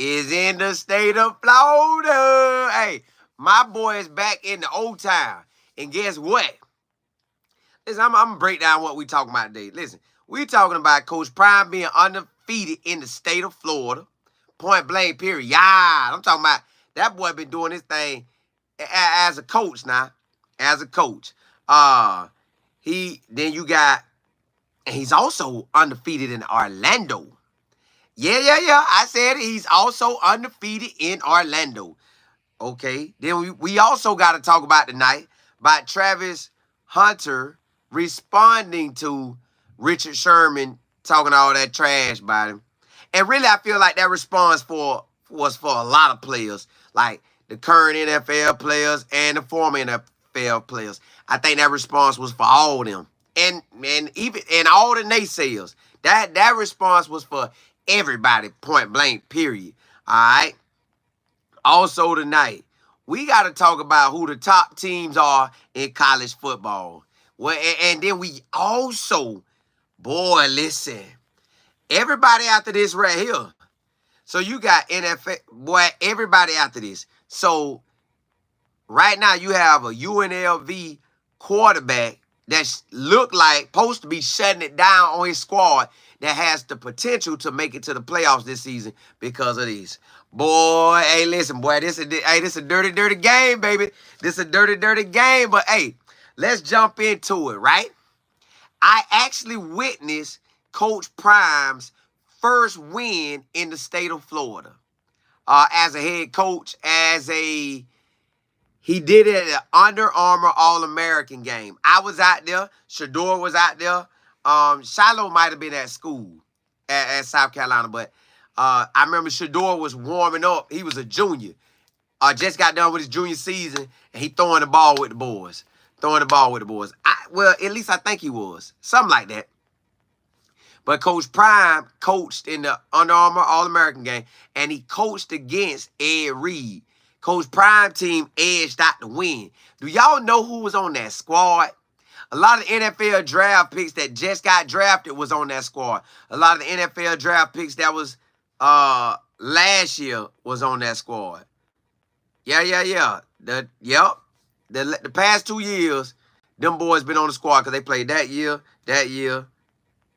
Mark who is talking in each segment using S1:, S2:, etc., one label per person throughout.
S1: is in the state of Florida. Hey, my boy is back in the old town. And guess what? Listen, I'm going to break down what we talking about today. Listen, we talking about Coach Prime being undefeated in the state of Florida. Point blank, period. Yeah, I'm talking about that boy been doing his thing as a coach now. As a coach. Then you got, and he's also undefeated in Orlando. Yeah. I said it. He's also undefeated in Orlando. Okay. Then we also got to talk about tonight about Travis Hunter responding to Richard Sherman talking all that trash about him. And really, I feel like that response was for a lot of players, like the current NFL players and the former NFL players. I think that response was for all of them. And even all the naysayers. That response was for everybody, point blank, period. All right. Also tonight, we got to talk about who the top teams are in college football. Well, and then we also, boy, listen, everybody after this right here. So you got NFL, boy, everybody after this. So right now you have a UNLV quarterback that look like supposed to be shutting it down on his squad that has the potential to make it to the playoffs this season because of these. Boy, hey, listen, boy, this is a dirty, dirty game, baby. This is a dirty, dirty game. But hey, let's jump into it, right? I actually witnessed Coach Prime's first win in the state of Florida as a head coach, he did it at an Under Armour All-American game. I was out there. Shador was out there. Shiloh might have been at school at South Carolina, but I remember Shador was warming up. He was a junior. Just got done with his junior season, and he throwing the ball with the boys. Well, at least I think he was. Something like that. But Coach Prime coached in the Under Armour All-American game, and he coached against Ed Reed. Coach Prime team edged out the win. Do y'all know who was on that squad? A lot of NFL draft picks that just got drafted was on that squad. A lot of the NFL draft picks that was last year was on that squad. Yeah. The past 2 years, them boys been on the squad because they played that year,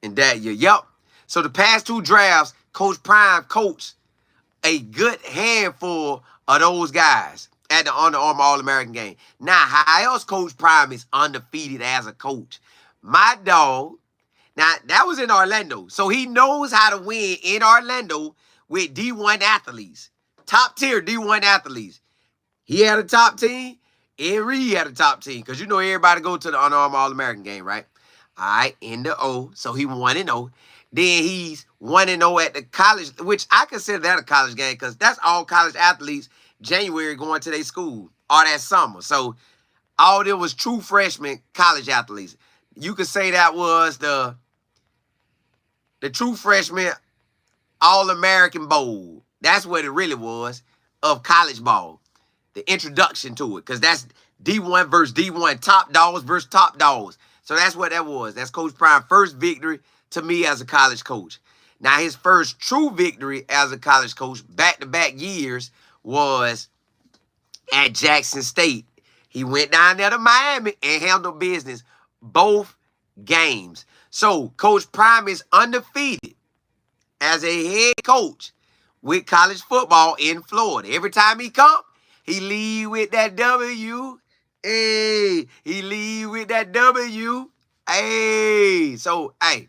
S1: and that year. Yep. So the past 2 drafts, Coach Prime coached a good handful of those guys at the Under Armour All-American game. Now, how else Coach Prime is undefeated as a coach? My dog, now that was in Orlando. So he knows how to win in Orlando with D1 athletes. Top tier D1 athletes. He had a top team. Ed Reed had a top team. Because you know everybody go to the Under Armour All-American game, right? All right, in the O. So he 1-0. Then he's 1-0 at the college, which I consider that a college game because that's all college athletes January going to their school or that summer. So all there was true freshman college athletes. You could say that was the true freshman All-American Bowl. That's what it really was of college ball. The introduction to it because that's D1 versus D1, top dogs versus top dogs. So that's what that was. That's Coach Prime's first victory to me as a college coach. Now, his first true victory as a college coach, back-to-back years, was at Jackson State. He went down there to Miami and handled business both games. So, Coach Prime is undefeated as a head coach with college football in Florida. Every time he come, he lead with that W. Hey, he lead with that W. Hey, so, hey.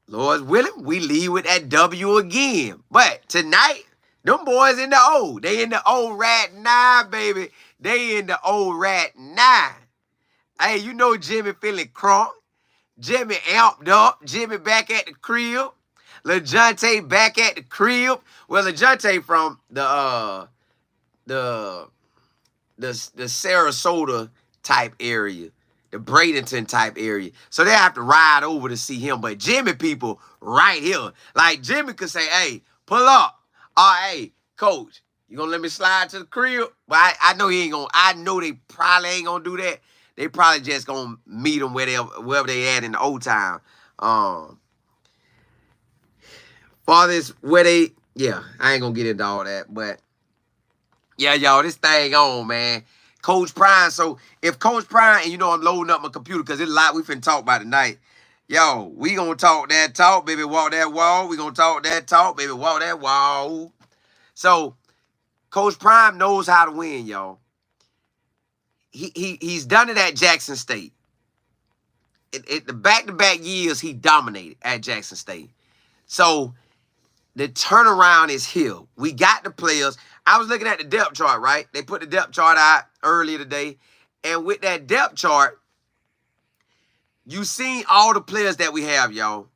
S1: Lord's willing, we lead with that W again. But tonight, them boys in the O. They in the O Rat 9, baby. They in the O Rat 9. Hey, you know Jimmy feeling crunk. Jimmy amped up. Jimmy back at the crib. LeJounte back at the crib. Well, LeJounte from the Sarasota type area. The Bradenton type area. So they have to ride over to see him. But Jimmy people right here. Like Jimmy could say, hey, pull up. Hey, coach, you gonna let me slide to the crib? But I know he ain't gonna, I know they probably ain't gonna do that. They probably just gonna meet him wherever they at in the old town. Where Yeah, I ain't gonna get into all that, but yeah, y'all, this thing on, man. Coach Prime. So if Coach Prime, and you know I'm loading up my computer because it's a lot we finna talk about tonight. Yo, we gonna talk that talk, baby, walk that wall. We gonna talk that talk, baby, walk that wall. So Coach Prime knows how to win, y'all. He's done it at Jackson State. The back-to-back years, he dominated at Jackson State. So the turnaround is here. We got the players. I was looking at the depth chart, right? They put the depth chart out earlier today. And with that depth chart, you seen all the players that we have, y'all.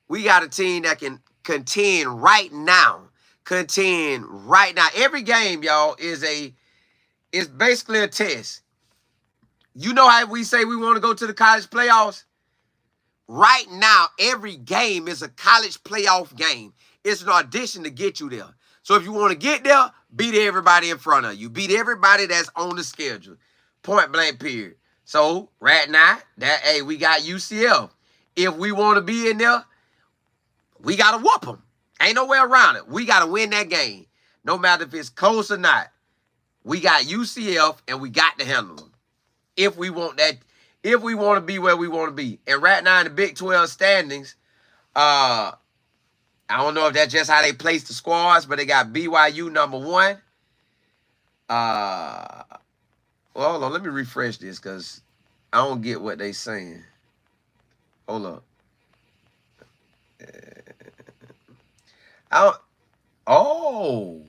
S1: We got a team that can contend right now. Contend right now. Every game, y'all, is basically a test. You know how we say we want to go to the college playoffs? Right now, every game is a college playoff game. It's an audition to get you there. So if you want to get there, beat everybody in front of you. Beat everybody that's on the schedule. Point blank period. So right now, we got UCF. If we want to be in there, we got to whoop them. Ain't no way around it. We got to win that game. No matter if it's close or not. We got UCF and we got to handle them. If we want that, if we want to be where we want to be. And right now in the Big 12 standings, I don't know if that's just how they place the squads, but they got BYU number 1. Well, hold on. Let me refresh this because I don't get what they saying. Hold up. Oh,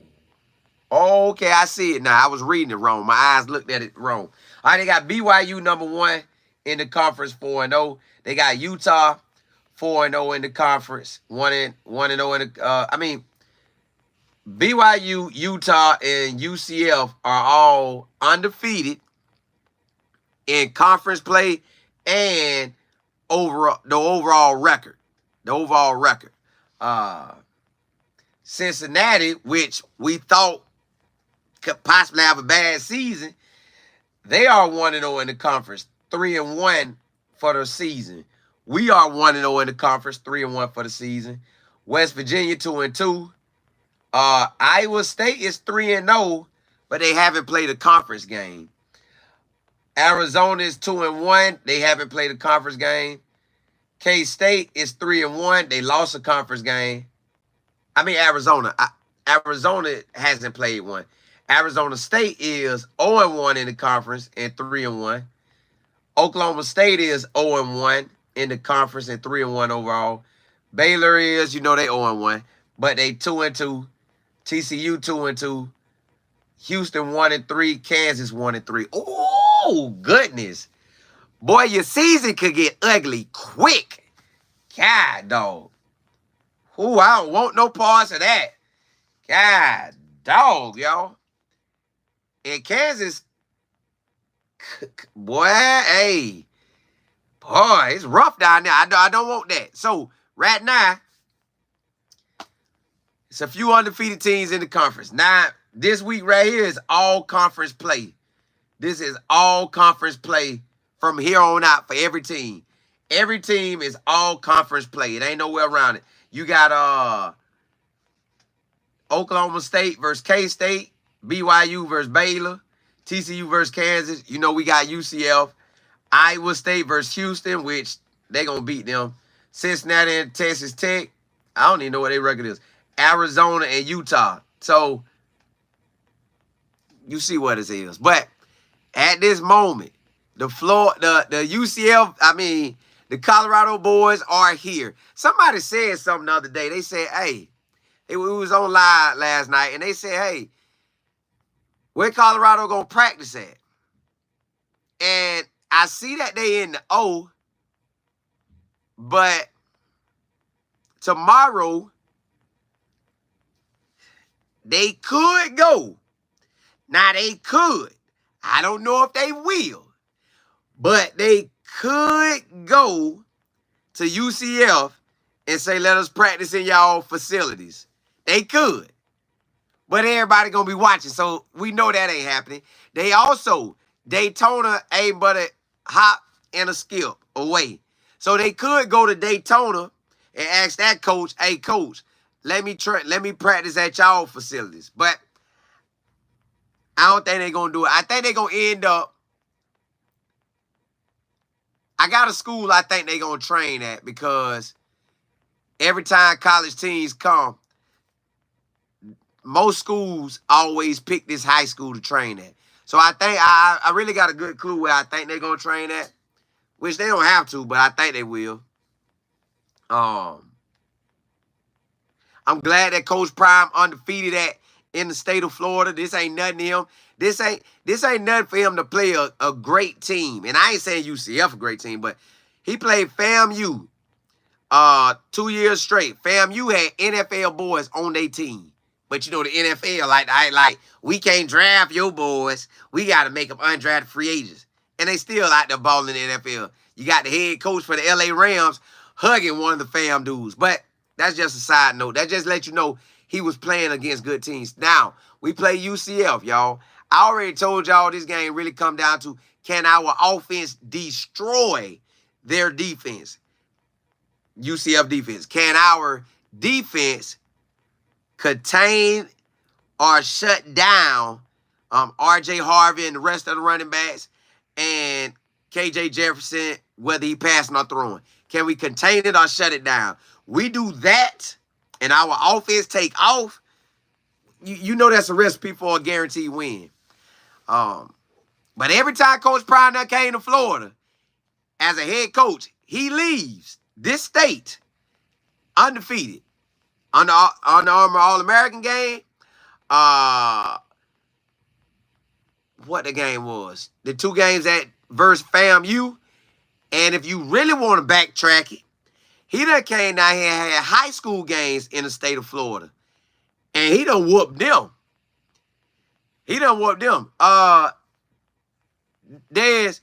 S1: okay. I see it now. I was reading it wrong. My eyes looked at it wrong. All right, they got BYU number 1 in the conference, 4-0. They got Utah 4-0 in the conference, 1-0 in the. BYU, Utah, and UCF are all undefeated in conference play and the overall record. The overall record. Cincinnati, which we thought could possibly have a bad season, they are 1-0 in the conference, 3-1 for the season. We are 1-0 in the conference, 3-1 for the season. West Virginia 2-2. Iowa State is 3-0, but they haven't played a conference game. Arizona is 2-1. They haven't played a conference game. K-State is 3-1. They lost a conference game. Arizona. Arizona hasn't played one. Arizona State is 0-1 in the conference and 3-1. Oklahoma State is 0-1 in the conference and 3-1 overall. Baylor is, they 0-1, but they 2-2. TCU 2-2. Houston 1-3. Kansas 1-3. Oh, goodness. Boy, your season could get ugly quick. God, dog. Ooh, I don't want no parts of that. God, dog, y'all. In Kansas, boy, hey. Boy, it's rough down there. I don't want that. So, right now, it's a few undefeated teams in the conference. Now, this week right here is all conference play. This is all conference play from here on out for every team. Every team is all conference play. It ain't nowhere around it. You got Oklahoma State versus K-State, BYU versus Baylor, TCU versus Kansas. We got UCF, Iowa State versus Houston, which they going to beat them. Cincinnati and Texas Tech. I don't even know what their record is. Arizona and Utah. So, you see what it is. But at this moment, the UCF, the Colorado boys are here. Somebody said something the other day. They said, hey, we was on live last night, and they said, hey, where Colorado going to practice at? And I see that they in the O, but tomorrow, they could go. Now, they could. I don't know if they will, but they could go to UCF and say, let us practice in y'all facilities. They could. But everybody going to be watching, so we know that ain't happening. They also, Daytona ain't but a hop and a skip away. So they could go to Daytona and ask that coach, hey, coach, let me practice at y'all facilities. But I don't think they're going to do it. I think they're going to end up, I got a school I think they're going to train at, because every time college teams come, most schools always pick this high school to train at. So I think I really got a good clue where I think they're going to train at, which they don't have to, but I think they will. I'm glad that Coach Prime undefeated in the state of Florida. This ain't nothing to him. This ain't nothing for him to play a great team. And I ain't saying UCF a great team, but he played FAMU 2 years straight. FAMU had NFL boys on their team. But you know the NFL, like we can't draft your boys. We got to make them undrafted free agents. And they still out there balling in the NFL. You got the head coach for the LA Rams hugging one of the fam dudes. But that's just a side note. That just let you know he was playing against good teams. Now, we play UCF, y'all. I already told y'all this game really come down to, can our offense destroy their defense? UCF defense. Can our defense contain or shut down R.J. Harvey and the rest of the running backs and K.J. Jefferson, whether he passing or throwing? Can we contain it or shut it down? We do that, and our offense take off. You know that's a recipe for a guaranteed win. But every time Coach Prime came to Florida as a head coach, he leaves this state undefeated. Under Armour All-American game, what the game was. The 2 games at versus FAMU. And if you really want to backtrack it, he done came down here and had high school games in the state of Florida. And he done whooped them. Des,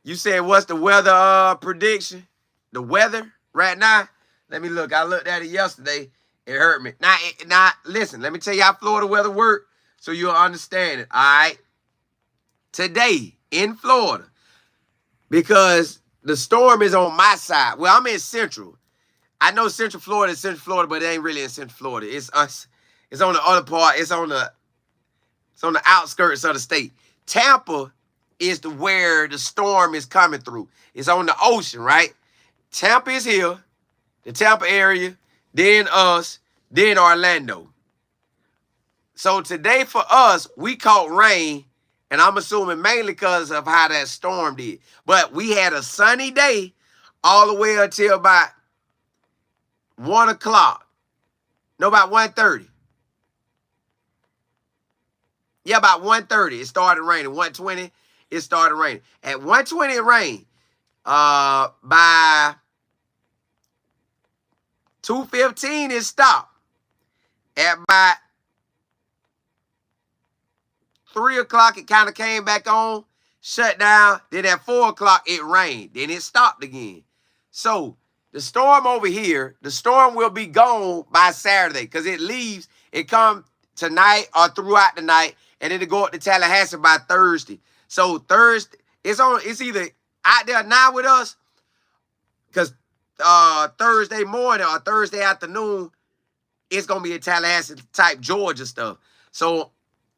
S1: you said what's the weather prediction? The weather right now? Let me look. I looked at it yesterday. It hurt me. Now, listen, let me tell you how Florida weather work so you'll understand it, all right? Today in Florida, because the storm is on my side. Well, I'm in Central. I know Central Florida is Central Florida, but it ain't really in Central Florida. It's us. It's on the other part. It's on the outskirts of the state. Tampa is where the storm is coming through. It's on the ocean, right? Tampa is here, the Tampa area, then us, then Orlando. So today for us, we caught rain, and I'm assuming mainly because of how that storm did. But we had a sunny day all the way until about 1 o'clock. No, about 1:30. Yeah, about 1:30, it started raining. 1:20, it started raining. At 1:20, it rained. By 2:15, it stopped. At about 3 o'clock, it kind of came back on, shut down. Then at 4 o'clock, it rained. Then it stopped again. So the storm over here, the storm will be gone by Saturday because it leaves. It comes tonight or throughout the night, and it'll go up to Tallahassee by Thursday. So Thursday, it's either out there now with us, because Thursday morning or Thursday afternoon, it's going to be a Tallahassee type Georgia stuff. So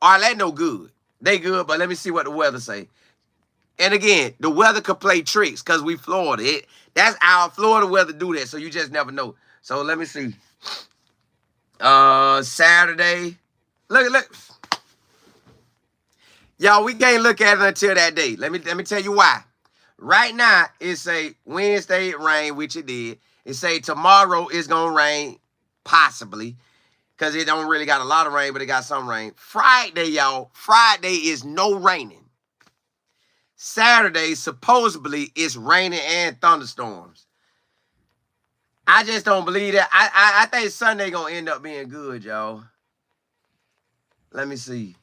S1: Orlando good. They good, but let me see what the weather say. And again, the weather could play tricks because we Florida. That's our Florida weather do that, so you just never know. So let me see. Saturday. Look. Y'all, we can't look at it until that day. Let me tell you why. Right now, it say Wednesday it rain, which it did. It say tomorrow it's going to rain, possibly, because it don't really got a lot of rain, but it got some rain. Friday, y'all, Friday is no raining. Saturday, supposedly, it's raining and thunderstorms. I just don't believe that. I think Sunday going to end up being good, y'all. Let me see.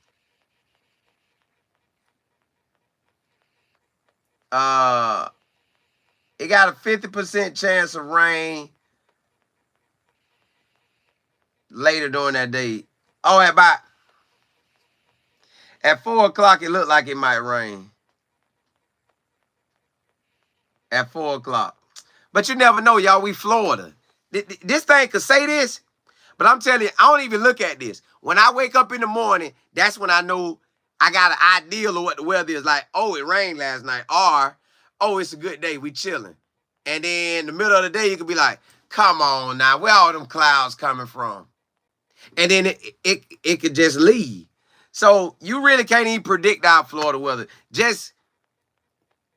S1: It got a 50% chance of rain later during that day. Oh, at 4 o'clock, it looked like it might rain. At 4 o'clock. But you never know, y'all. We Florida. This thing could say this, But I'm telling you, I don't even look at this. When I wake up in the morning, that's when I know I got an idea of what the weather is. Like, oh, it rained last night. Or, oh, it's a good day. We chilling. And then in the middle of the day, you could be like, come on now. Where all them clouds coming from? And then it could just leave. So you really can't even predict our Florida weather. Just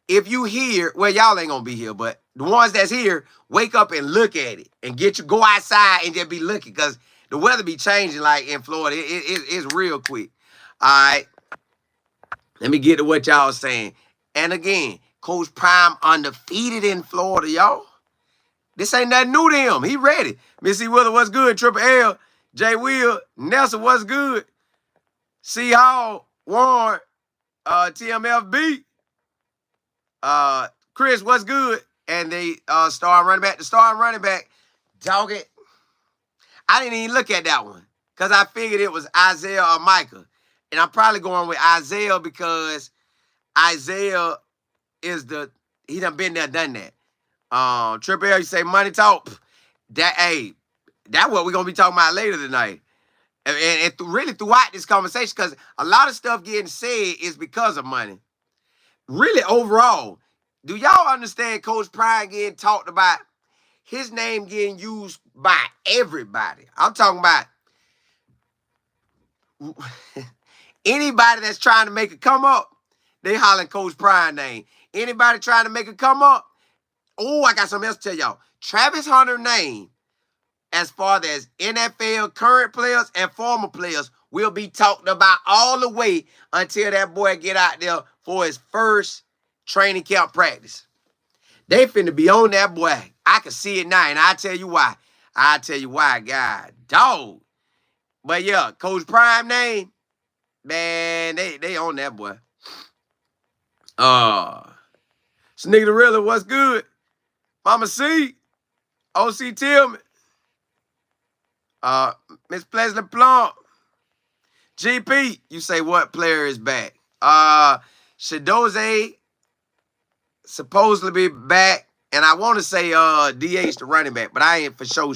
S1: if you hear, well, y'all ain't gonna be here, but the ones that's here, wake up and look at it and go outside and just be looking, because the weather be changing like in Florida. It's real quick. All right. Let me get to what y'all saying. And again, Coach Prime undefeated in Florida, y'all. This ain't nothing new to him. He ready. Missy Willer, what's good? Triple L, Jay Will, Nelson, what's good? C Hall, Warren, TMFB, Chris, what's good? And the starting running back. The starting running back, dog it. I didn't even look at that one because I figured it was Isaiah or Micah. And I'm probably going with Isaiah because Isaiah is he done been there, done that. Triple L, you say money talk. That's what we're going to be talking about later tonight. And really throughout this conversation, because a lot of stuff getting said is because of money. Really, overall, do y'all understand Coach Prime getting talked about? His name getting used by everybody. I'm talking about anybody that's trying to make a come up, they hollering Coach Prime name. Anybody trying to make a come up, oh, I got something else to tell y'all. Travis Hunter name, as far as NFL current players and former players, will be talked about all the way until that boy get out there for his first training camp practice. They finna be on that boy. I can see it now, and I'll tell you why. God, dog. But yeah, Coach Prime name, man, they on that boy. Sneaker the Realer, what's good? Mama C, OC Tillman, Miss Pleasant Plump, GP, you say what player is back? Shadoze supposedly be back, and I want to say DH the running back, but I ain't for sure.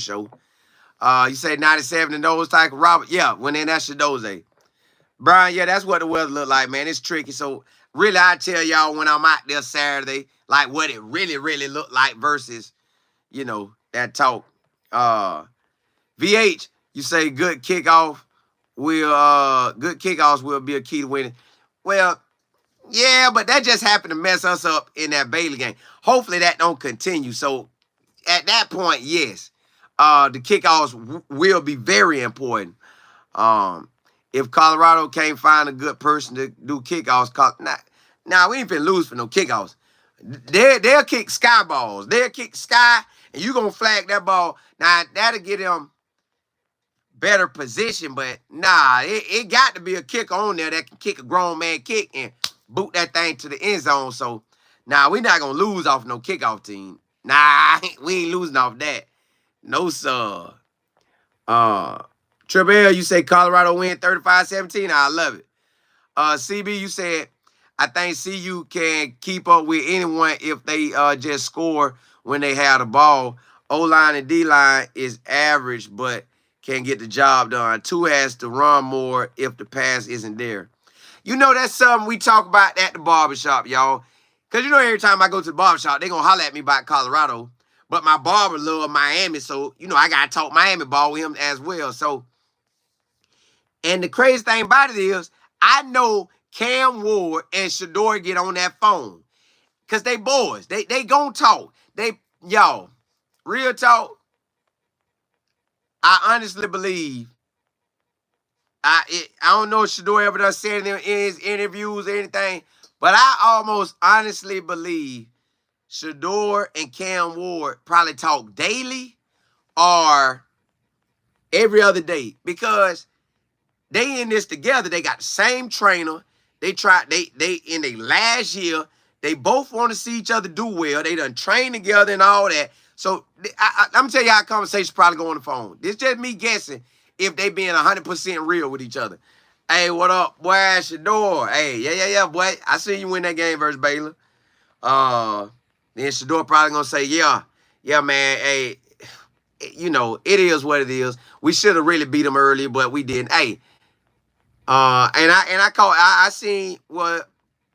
S1: You say 97 and those type of Robert. Yeah, when in that Shadoze. Brian, yeah, that's what the weather look like, man. It's tricky. So really, I tell y'all when I'm out there Saturday, like what it really look like versus, you know, that talk. VH, you say good kickoffs will be a key to winning. Well, yeah, but that just happened to mess us up in that Baylor game. Hopefully that don't continue. So at that point, yes, the kickoffs will be very important. If Colorado can't find a good person to do kickoffs, we ain't finna lose for no kickoffs. They'll kick sky balls. They'll kick sky, and you gonna flag that ball. Now, that'll get them better position, but it got to be a kicker on there that can kick a grown man kick and boot that thing to the end zone. So, we're not going to lose off no kickoff team. We ain't losing off that. No, sir. Triple L, you say Colorado win 35-17. I love it. CB, you said, I think CU can keep up with anyone if they just score when they have the ball. O-line and D-line is average, but can get the job done. Two has to run more if the pass isn't there. You know, that's something we talk about at the barbershop, y'all. Because, you know, every time I go to the barbershop, they're going to holler at me about Colorado. But my barber love Miami, so, you know, I got to talk Miami ball with him as well. So, and the crazy thing about it is, I know Cam Ward and Shador get on that phone. Because they boys. They going to talk. Y'all, real talk, I honestly believe, I don't know if Shador ever done said in his interviews or anything, but I almost honestly believe Shador and Cam Ward probably talk daily or every other day because they in this together. They got the same trainer. They in their last year. They both want to see each other do well. They done train together and all that. So I'm going to tell you how conversations probably go on the phone. This just me guessing if they being 100% real with each other. Hey, what up, boy? Shador. Hey, yeah, boy. I seen you win that game versus Baylor. Then Shador probably going to say, yeah, man. Hey, you know, it is what it is. We should have really beat them earlier, but we didn't. Hey, I seen well,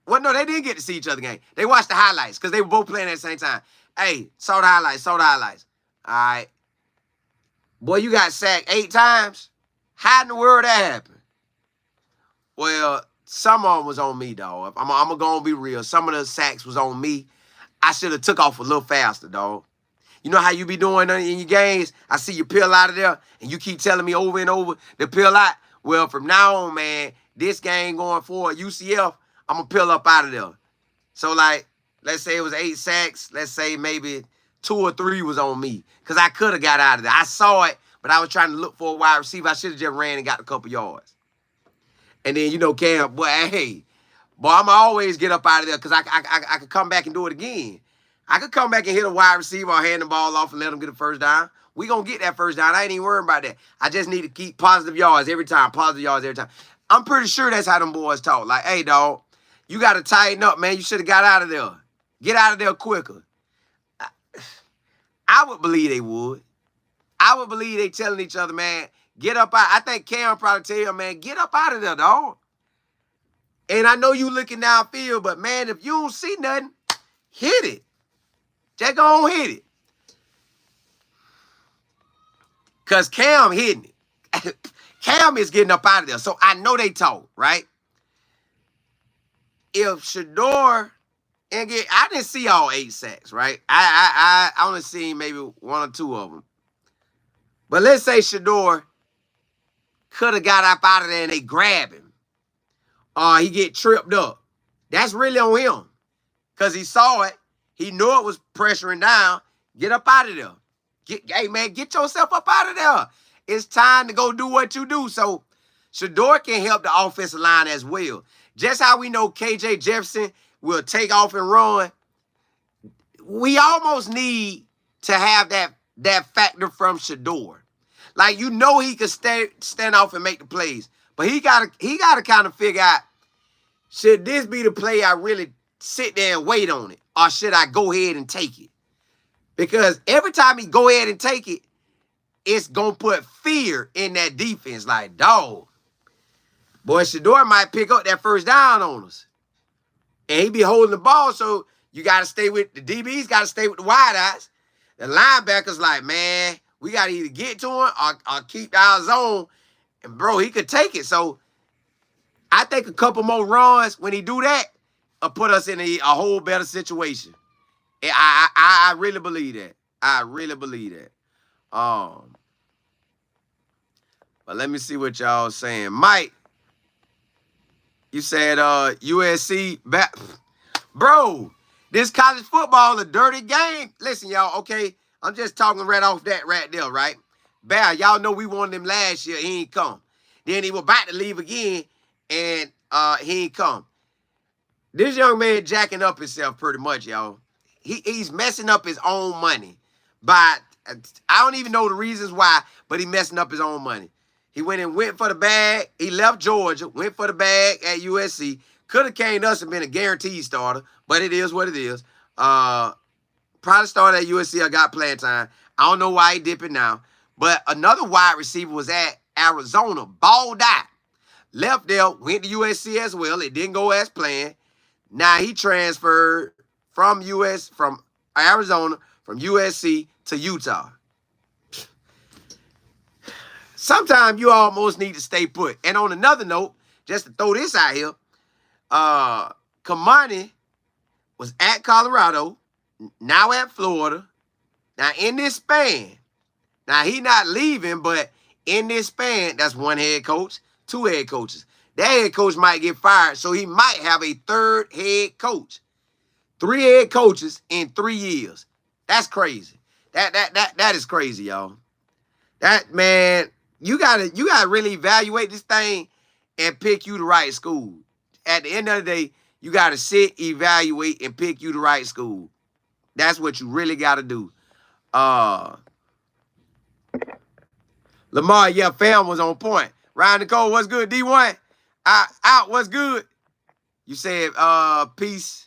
S1: no, they didn't get to see each other game. They watched the highlights because they were both playing at the same time. Hey, saw the highlights. All right. Boy, you got sacked 8 times. How in the world that happened? Well, some of them was on me, dog. I'm going to be real. Some of the sacks was on me. I should have took off a little faster, dog. You know how you be doing in your games? I see you peel out of there, and you keep telling me over and over to peel out. Well, from now on, man, this game going forward, UCF, I'm going to peel up out of there. So, like, let's say it was 8 sacks. Let's say maybe 2 or 3 was on me because I could have got out of there. I saw it, but I was trying to look for a wide receiver. I should have just ran and got a couple yards. And then, you know, Cam, boy, hey, boy, I'm always get up out of there because I could come back and do it again. I could come back and hit a wide receiver or hand the ball off and let him get a first down. We going to get that first down. I ain't even worried about that. I just need to keep positive yards every time, I'm pretty sure that's how them boys talk. Like, hey, dog, you got to tighten up, man. You should have got out of there. Get out of there quicker. I would believe they would. I would believe they telling each other, man, get up out. I think Cam probably tell you, man, get up out of there, dog. And I know you looking downfield, but, man, if you don't see nothing, hit it. Just go on hit it. Because Cam hitting it. Cam is getting up out of there. So I know they talk, right? If Shedeur and I didn't see all 8 sacks, right? I only seen maybe 1 or 2 of them. But let's say Shedeur could have got up out of there and they grab him. Or he get tripped up. That's really on him. Because he saw it. He knew it was pressuring down. Get up out of there. Hey, man, get yourself up out of there. It's time to go do what you do. So Shedeur can help the offensive line as well. Just how we know KJ Jefferson will take off and run, we almost need to have that factor from Shedeur. Like, you know he could stand off and make the plays. But he gotta kind of figure out, should this be the play I really sit there and wait on it? Or should I go ahead and take it? Because every time he go ahead and take it, it's going to put fear in that defense. Like, dog, boy, Shedeur might pick up that first down on us. And he be holding the ball, so you got to stay with the DBs, got to stay with the wideouts. The linebackers like, man, we got to either get to him or keep our zone. And, bro, he could take it. So I think a couple more runs when he do that will put us in a whole better situation. I really believe that. I really believe that. But let me see what y'all saying. Mike, you said USC back. Bro, this college football a dirty game. Listen, y'all, okay? I'm just talking right off that right there, right? Bear, y'all know we wanted him last year. He ain't come. Then he was about to leave again, and he ain't come. This young man jacking up himself pretty much, y'all. He's messing up his own money. But I don't even know the reasons why, but he messing up his own money. He went for the bag. He left Georgia, went for the bag at USC. Could have came to us and been a guaranteed starter, but it is what it is. Probably started at USC. I got playing time. I don't know why he dipping now. But another wide receiver was at Arizona, balled out. Left there, went to USC as well. It didn't go as planned. Now he transferred from Arizona, from USC to Utah. Sometimes you almost need to stay put. And on another note, just to throw this out here, Kamani was at Colorado, now at Florida. Now in this span, now he not leaving, but in this span, that's 1 head coach, 2 head coaches. That head coach might get fired, so he might have a 3rd head coach. 3 head coaches in 3 years. That's crazy. That is crazy, y'all. That, man, you gotta really evaluate this thing and pick you the right school. At the end of the day, you gotta sit, evaluate, and pick you the right school. That's what you really gotta do. Lamar, yeah, fam was on point. Ryan Nicole, what's good? D1, out, what's good? You said peace.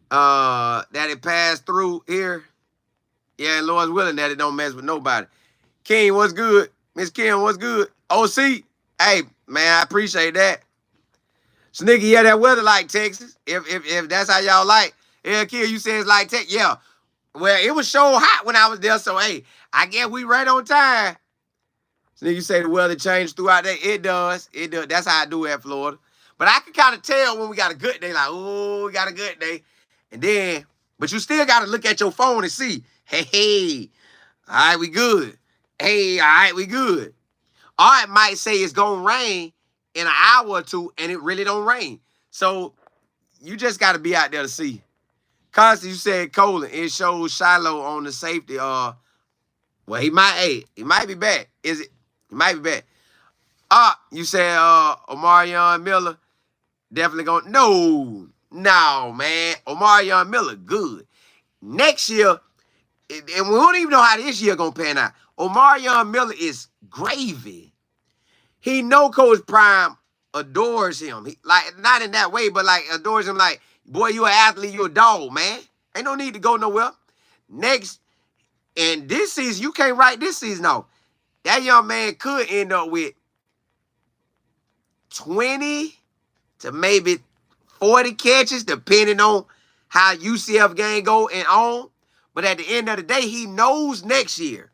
S1: That it passed through here. Yeah, and Lord's willing that it don't mess with nobody. King, what's good? Miss Kim, what's good? OC, hey, man, I appreciate that. So, nigga, yeah, that weather like Texas. If that's how y'all like. Yeah, Kim, you say it's like Texas. Yeah. Well, it was so hot when I was there, so, hey, I guess we right on time. So, nigga, you say the weather changed throughout there. It does. It does. That's how I do it at Florida. But I can kind of tell when we got a good day, like, oh, we got a good day. And then, but you still got to look at your phone and see, hey, all right, we good. Hey, all right, we good. Or it might say it's going to rain in an hour or two, and it really don't rain. So you just got to be out there to see. Constance, you said Colin. It shows Shiloh on the safety. Well, he might be back. Is it? He might be back. You said Omarion Miller. Definitely going. No, man. Omarion Miller, good. Next year, and we don't even know how this year going to pan out. Omarion Miller is gravy. He know Coach Prime adores him. He, like, not in that way, but like adores him like, boy, you an athlete, you a dog, man. Ain't no need to go nowhere. Next, and this season, you can't write this season off. That young man could end up with 20 to maybe 40 catches, depending on how UCF game go and on. But at the end of the day, he knows next year,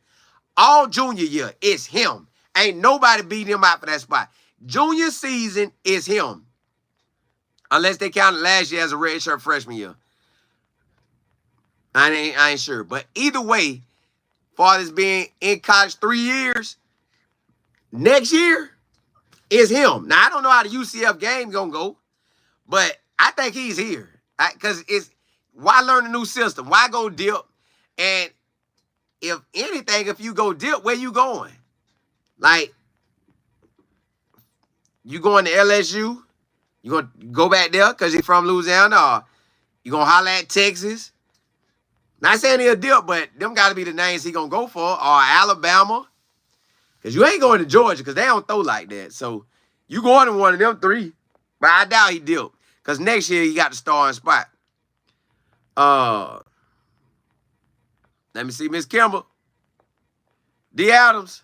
S1: all junior year, it's him. Ain't nobody beating him out for that spot. Junior season is him. Unless they counted last year as a redshirt freshman year. I ain't sure. But either way, far as being in college 3 years, next year is him. Now, I don't know how the UCF game going to go, but I think he's here. Because it's, why learn a new system? Why go dip? And if anything, if you go dip, where you going? Like, you going to LSU? You going to go back there because you're from Louisiana? Or you going to holler at Texas? Not saying he'll dip, but them got to be the names he going to go for. Or Alabama. Because you ain't going to Georgia because they don't throw like that. So, you going to one of them three. But I doubt he dip. Because next year, he got the starting spot. Let me see, Miss Kimber. D. Adams.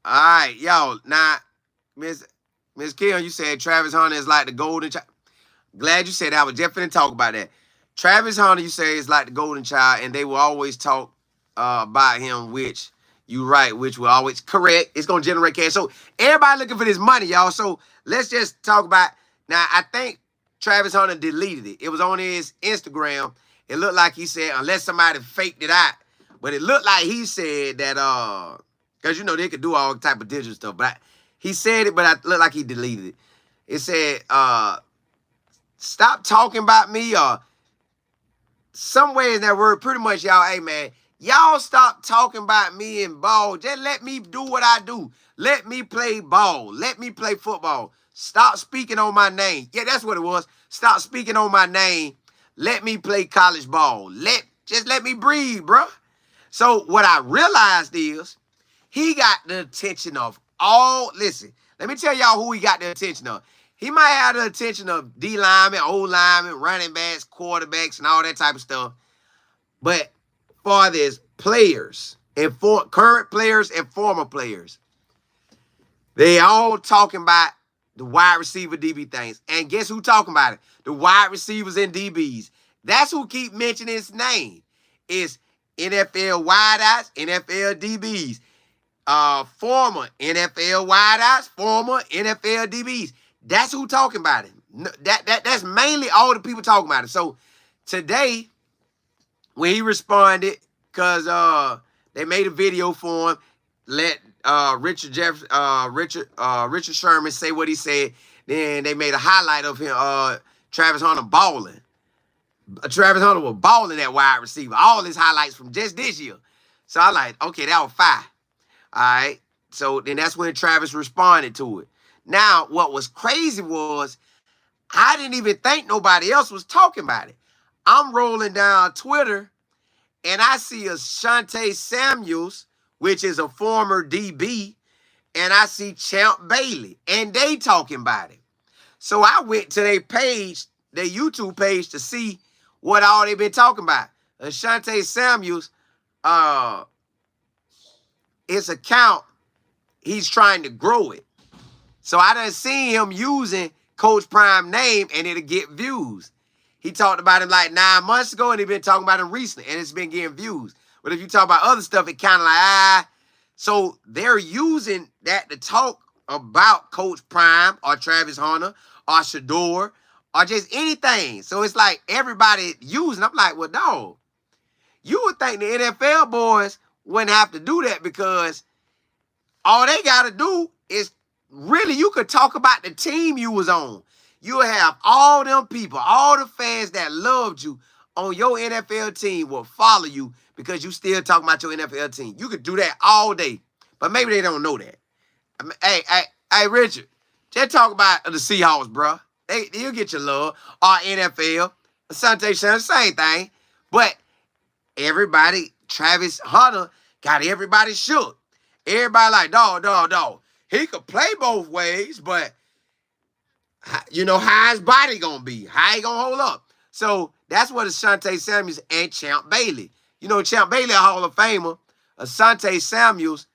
S1: All right, y'all. Now, Miss Kim, you said Travis Hunter is like the golden child. Glad you said that. I was just finna talk about that. Travis Hunter, you say, is like the golden child, and they will always talk about him, which you right, which will always correct. It's going to generate cash. So everybody looking for this money, y'all. So let's just talk about, now, I think Travis Hunter deleted it. It was on his Instagram. It looked like he said, unless somebody faked it out. But it looked like he said that, because, you know, they could do all type of digital stuff. But he said it, but it looked like he deleted it. It said, stop talking about me, or some way in that word, pretty much, y'all, hey, man, y'all stop talking about me and ball. Just let me do what I do. Let me play ball. Let me play football. Stop speaking on my name. Yeah, that's what it was. Stop speaking on my name. Let me play college ball. Just let me breathe, bro. So what I realized is he got the attention of all, listen, let me tell y'all who he got the attention of. He might have the attention of D linemen, O linemen, running backs, quarterbacks, and all that type of stuff. But for this players, and for current players and former players, they all talking about the wide receiver DB things. And guess who talking about it? The wide receivers and DBs. That's who keep mentioning his name. It's NFL wideouts, NFL DBs. Former NFL wideouts, former NFL DBs. That's who talking about it. That's mainly all the people talking about it. So today, when he responded, because they made a video for him, let Richard Sherman say what he said. Then they made a highlight of him, Travis Hunter balling. Travis Hunter was balling at wide receiver. All his highlights from just this year. So I like, okay, that was fire. All right. So then that's when Travis responded to it. Now, what was crazy was I didn't even think nobody else was talking about it. I'm rolling down Twitter, and I see a Shante Samuels, which is a former DB, and I see Champ Bailey, and they talking about it. So I went to their page, their YouTube page, to see what all they been talking about. Ashanti Samuels, his account, he's trying to grow it. So I done seen him using Coach Prime name and it'll get views. He talked about him like 9 months ago and he been talking about him recently and it's been getting views. But if you talk about other stuff, it kind of like, So they're using that to talk about Coach Prime or Travis Hunter or Shedeur or just anything. So it's like everybody using. I'm like, well, dog, you would think the NFL boys wouldn't have to do that because all they got to do is really, you could talk about the team you was on. You'll have all them people, all the fans that loved you on your NFL team will follow you because you still talking about your NFL team. You could do that all day, but maybe they don't know that. I mean, hey, Richard, just talk about the Seahawks, bro. You'll get your love. Or NFL, Asante Samuel, same thing. But everybody, Travis Hunter, got everybody shook. Everybody like, dog. He could play both ways, but you know, how his body gonna be? How he gonna hold up? So that's what Asante Samuels and Champ Bailey. You know, Champ Bailey, a Hall of Famer. Asante Samuels,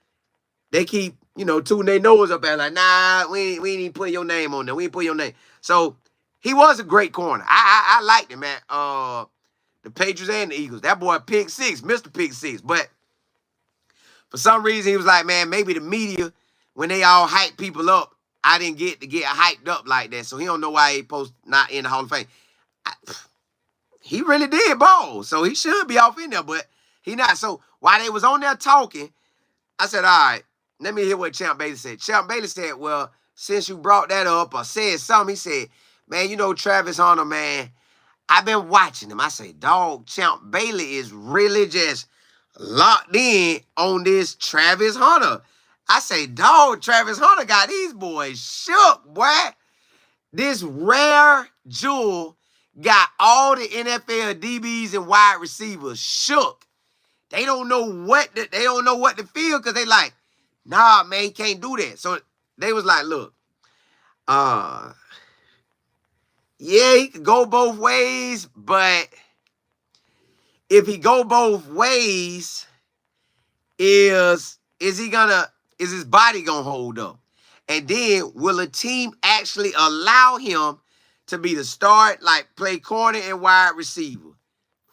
S1: they keep, you know, tooting their nose up at like, nah, we ain't even put your name on there. We ain't put your name. So he was a great corner. I liked him, man. The Patriots and the Eagles. That boy pick six, Mr. Pick Six. But for some reason, he was like, man, maybe the media, when they all hype people up, I didn't get to get hyped up like that. So he don't know why he post not in the Hall of Fame. He really did ball. So he should be off in there, but he not. So while they was on there talking, I said, all right, let me hear what Champ Bailey said. Champ Bailey said, well, since you brought that up or said something, he said, man, you know, Travis Hunter, man, I've been watching him. I say, dog, Champ Bailey is really just locked in on this Travis Hunter. I say, dog, Travis Hunter got these boys shook, boy. This rare jewel got all the NFL DBs and wide receivers shook. They don't know what to feel because they like, nah, man, he can't do that. So they was like, look, yeah, he could go both ways, but if he go both ways, is his body gonna hold up? And then will a team actually allow him to be the start, like play corner and wide receiver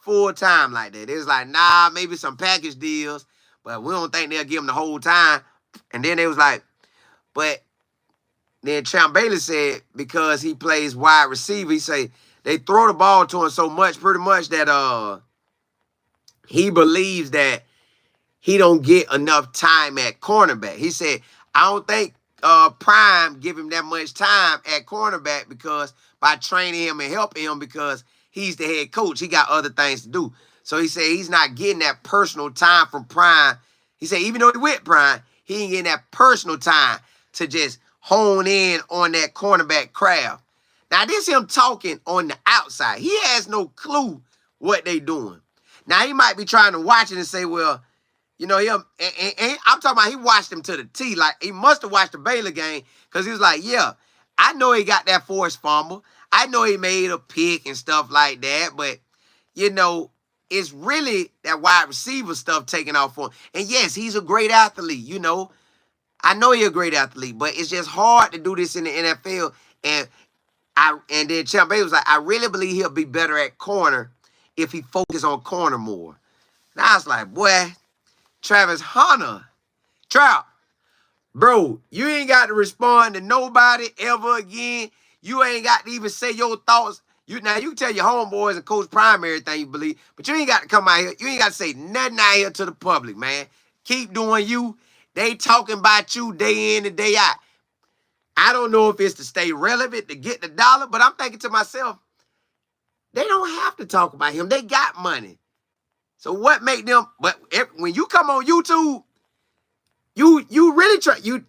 S1: full time like that? It's like, nah, maybe some package deals, but we don't think they'll give him the whole time. And then they was like, but then Champ Bailey said because he plays wide receiver, he say they throw the ball to him so much, pretty much that he believes that he don't get enough time at cornerback. He said, I don't think Prime give him that much time at cornerback because by training him and helping him because he's the head coach. He got other things to do. So he said he's not getting that personal time from Prime. He said even though he with Prime, he ain't getting that personal time to just hone in on that cornerback craft. Now, this him talking on the outside. He has no clue what they doing. Now, he might be trying to watch it and say, well, you know, him, and I'm talking about he watched him to the T. Like, he must have watched the Baylor game because he was like, yeah, I know he got that forced fumble. I know he made a pick and stuff like that. But, you know, it's really that wide receiver stuff taking off for him. And, yes, he's a great athlete, you know. I know he's a great athlete, but it's just hard to do this in the NFL. And then Champ Bailey was like, I really believe he'll be better at corner if he focus on corner more. And I was like, boy, Travis Hunter, Trout, bro, you ain't got to respond to nobody ever again. You ain't got to even say your thoughts. Now, you can tell your homeboys and Coach Prime everything you believe, but you ain't got to come out here. You ain't got to say nothing out here to the public, man. Keep doing you. They talking about you day in and day out. I don't know if it's to stay relevant, to get the dollar, but I'm thinking to myself, they don't have to talk about him. They got money. So what make them, but when you come on YouTube, you really try, you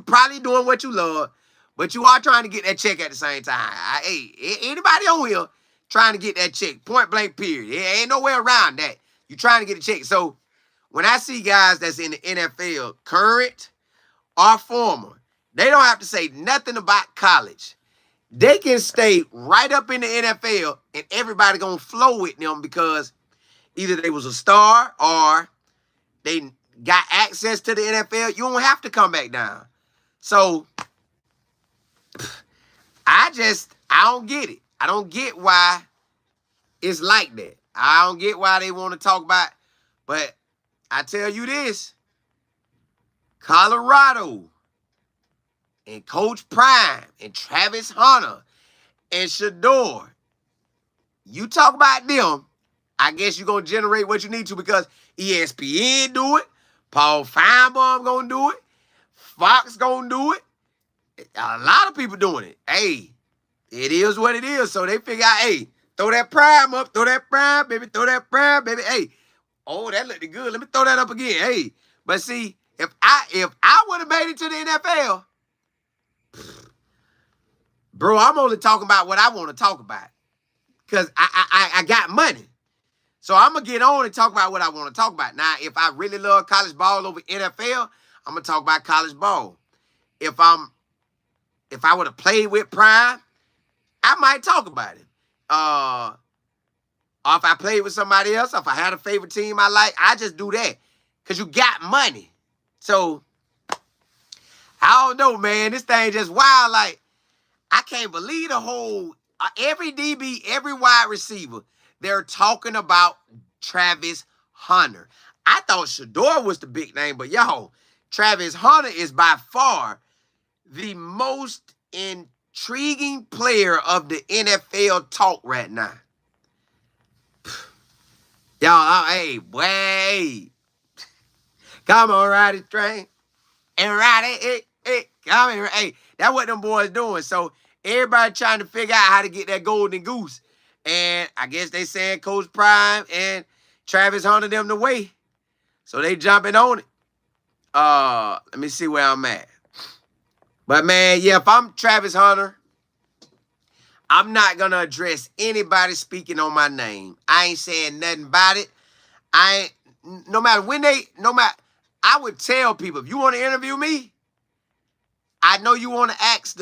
S1: probably doing what you love, but you are trying to get that check at the same time. Hey, anybody on here trying to get that check, point blank period. There ain't no way around that. You trying to get a check. So when I see guys that's in the NFL, current or former, they don't have to say nothing about college. They can stay right up in the NFL and everybody gonna flow with them because either they was a star or they got access to the NFL. You don't have to come back down. So I don't get it. I don't get why it's like that. I don't get why they want to talk about, but I tell you this, Colorado and Coach Prime and Travis Hunter and Shador, you talk about them, I guess you're going to generate what you need to because ESPN do it, Paul Feinbaum going to do it, Fox going to do it, a lot of people doing it. Hey, it is what it is. So they figure out, hey, throw that prime up, throw that prime, baby, throw that prime, baby. Hey, oh, that looked good. Let me throw that up again. Hey, but see, if I would have made it to the NFL, bro, I'm only talking about what I want to talk about because I got money. So I'm going to get on and talk about what I want to talk about. Now, if I really love college ball over NFL, I'm going to talk about college ball. If I would have played with Prime, I might talk about it. Or if I played with somebody else, if I had a favorite team I like, I just do that. Because you got money. So, I don't know, man. This thing just wild. Like, I can't believe the whole, every DB, every wide receiver, they're talking about Travis Hunter. I thought Shador was the big name, but y'all, Travis Hunter is by far the most intriguing player of the NFL talk right now. Y'all, hey, boy. Come on, ride the train. And ride it. Come here. Hey, that's what them boys doing. So everybody trying to figure out how to get that golden goose. And I guess they saying Coach Prime and Travis Hunter them the way. So they jumping on it. Let me see where I'm at. But, man, yeah, if I'm Travis Hunter, I'm not going to address anybody speaking on my name. I ain't saying nothing about it. I would tell people, if you want to interview me, I know you want to ask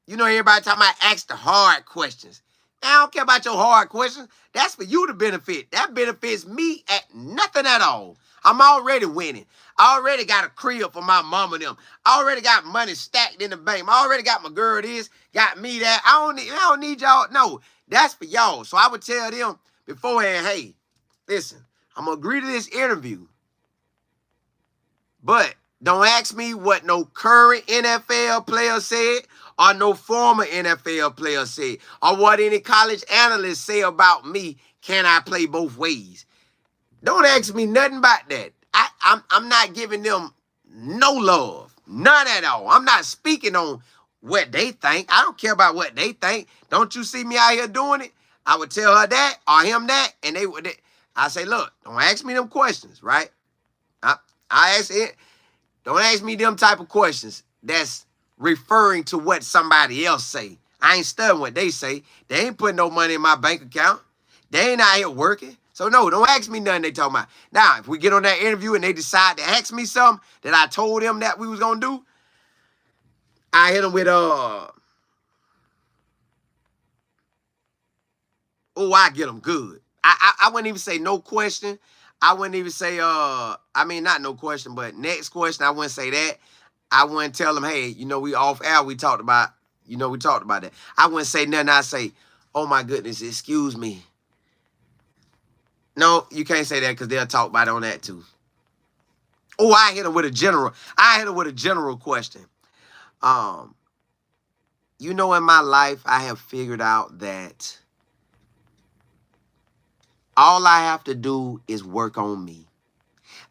S1: everybody talking about ask the hard questions. I don't care about your hard questions. That's for you to benefit. That benefits me at nothing at all. I'm already winning. I already got a crib for my mama and them. I already got money stacked in the bank. I already got my girl this, got me that. I don't need y'all. No, that's for y'all. So I would tell them beforehand, hey, listen, I'm going to agree to this interview. But don't ask me what no current NFL player said or no former NFL player said or what any college analysts say about me. Can I play both ways? Don't ask me nothing about that. I'm not giving them no love. None at all. I'm not speaking on what they think. I don't care about what they think. Don't you see me out here doing it? I would tell her that or him that, and I say, look, don't ask me them questions, right? I ask it. Don't ask me them type of questions that's referring to what somebody else say. I ain't studying what they say. They ain't putting no money in my bank account. They ain't out here working. So, no, don't ask me nothing they talking about. Now, if we get on that interview and they decide to ask me something that I told them that we was going to do, I hit them with, I get them good. I wouldn't even say no question. I wouldn't even say, not no question, but next question, I wouldn't say that. I wouldn't tell them, hey, we off air, we talked about that. I wouldn't say nothing. I'd say, oh, my goodness, excuse me. No, you can't say that because they'll talk about it on that too. Oh, I hit them with a general question. In my life, I have figured out that all I have to do is work on me.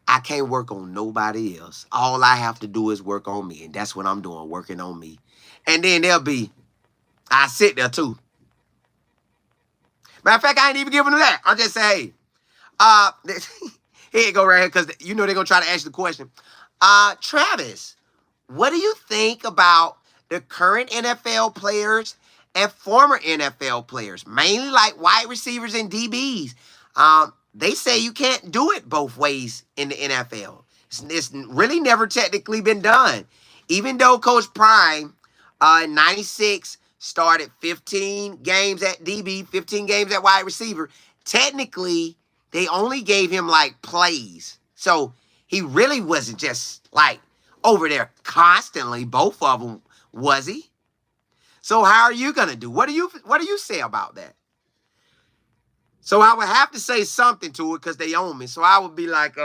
S1: I can't work on nobody else. All I have to do is work on me. And that's what I'm doing, working on me. And then I sit there too. Matter of fact, I ain't even giving them that. I'll just say, hey, here you go right here, because they're going to try to ask the question. Travis, what do you think about the current NFL players and former NFL players, mainly like wide receivers and DBs? They say you can't do it both ways in the NFL. It's really never technically been done. Even though Coach Prime in 96 started 15 games at DB, 15 games at wide receiver. Technically, they only gave him like plays. So he really wasn't just like over there constantly. Both of them, was he? So how are you gonna do? What do you say about that? So I would have to say something to it because they own me. So I would be like,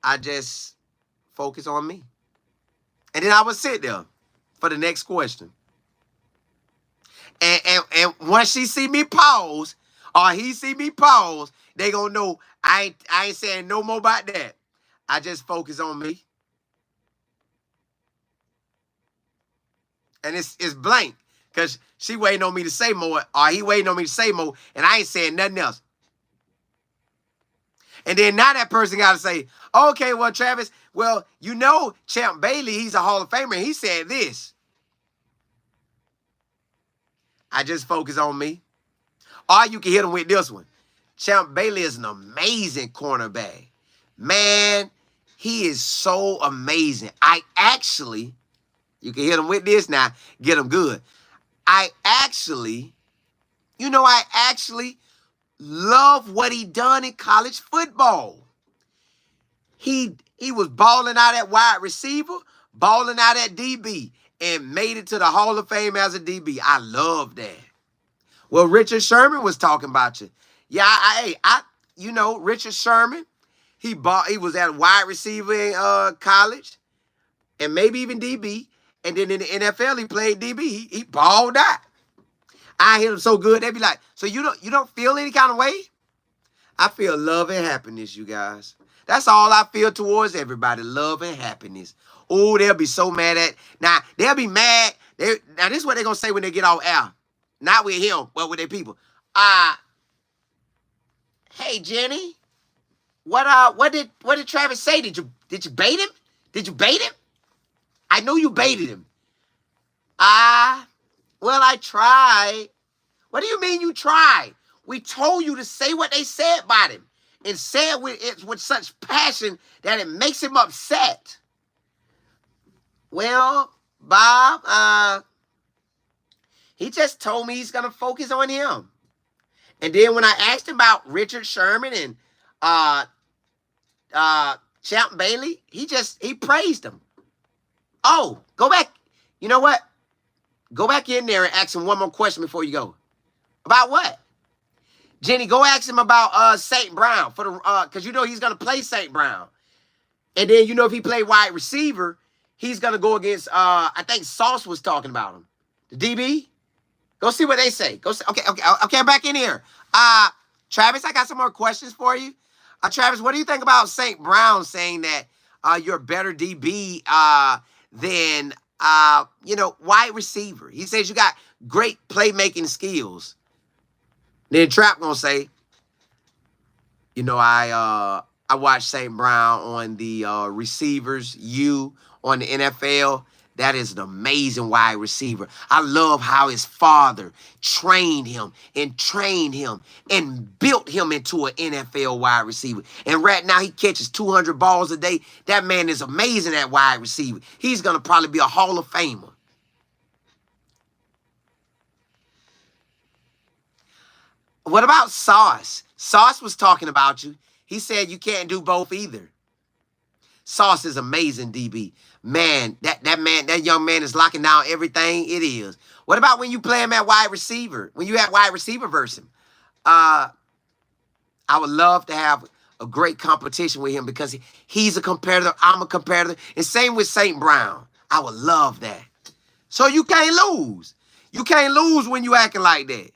S1: I just focus on me. And then I would sit there for the next question. And once she see me pause, or he see me pause, they gonna know I ain't saying no more about that. I just focus on me. And it's blank. Because she waiting on me to say more, or he waiting on me to say more, and I ain't saying nothing else. And then now that person got to say, okay, well, Travis, well, you know Champ Bailey, he's a Hall of Famer, and he said this. I just focus on me. Or you can hit him with this one. Champ Bailey is an amazing cornerback. Man, he is so amazing. You can hit him with this now, get him good. I actually love what he done in college football. He was balling out at wide receiver, balling out at DB, and made it to the Hall of Fame as a DB. I love that. Well, Richard Sherman was talking about you. Yeah, Richard Sherman, he was at wide receiver in college, and maybe even DB. And then in the NFL, he played DB. He balled out. I hit him so good, they be like, so you don't feel any kind of way? I feel love and happiness, you guys. That's all I feel towards everybody, love and happiness. Oh, they'll be so mad at. Now, they'll be mad. Now, this is what they're going to say when they get off air. Not with him, but with their people. Hey, Jenny, what did Travis say? Did you bait him? Did you bait him? I know you baited him. Well, I tried. What do you mean you tried? We told you to say what they said about him and say it with such passion that it makes him upset. Well, Bob, he just told me he's going to focus on him. And then when I asked him about Richard Sherman and Champ Bailey, he praised him. Oh, go back. You know what? Go back in there and ask him one more question before you go. About what? Jenny, go ask him about St. Brown for the because you know he's gonna play St. Brown. And then you know if he play wide receiver, he's gonna go against I think Sauce was talking about him. The DB. Go see what they say. Go see, okay, I'm back in here. Travis, I got some more questions for you. Travis, what do you think about St. Brown saying that you're a better DB than wide receiver? He says you got great playmaking skills. Then Trap gonna say, I watched St. Brown on the receivers, on the NFL. That is an amazing wide receiver. I love how his father trained him and built him into an NFL wide receiver. And right now he catches 200 balls a day. That man is amazing at wide receiver. He's going to probably be a Hall of Famer. What about Sauce? Sauce was talking about you. He said you can't do both either. Sauce is amazing, DB. Man, that young man is locking down everything it is. What about when you play him at wide receiver? When you have wide receiver versus him? I would love to have a great competition with him because he's a competitor. I'm a competitor. And same with St. Brown. I would love that. So you can't lose. You can't lose when you acting like that.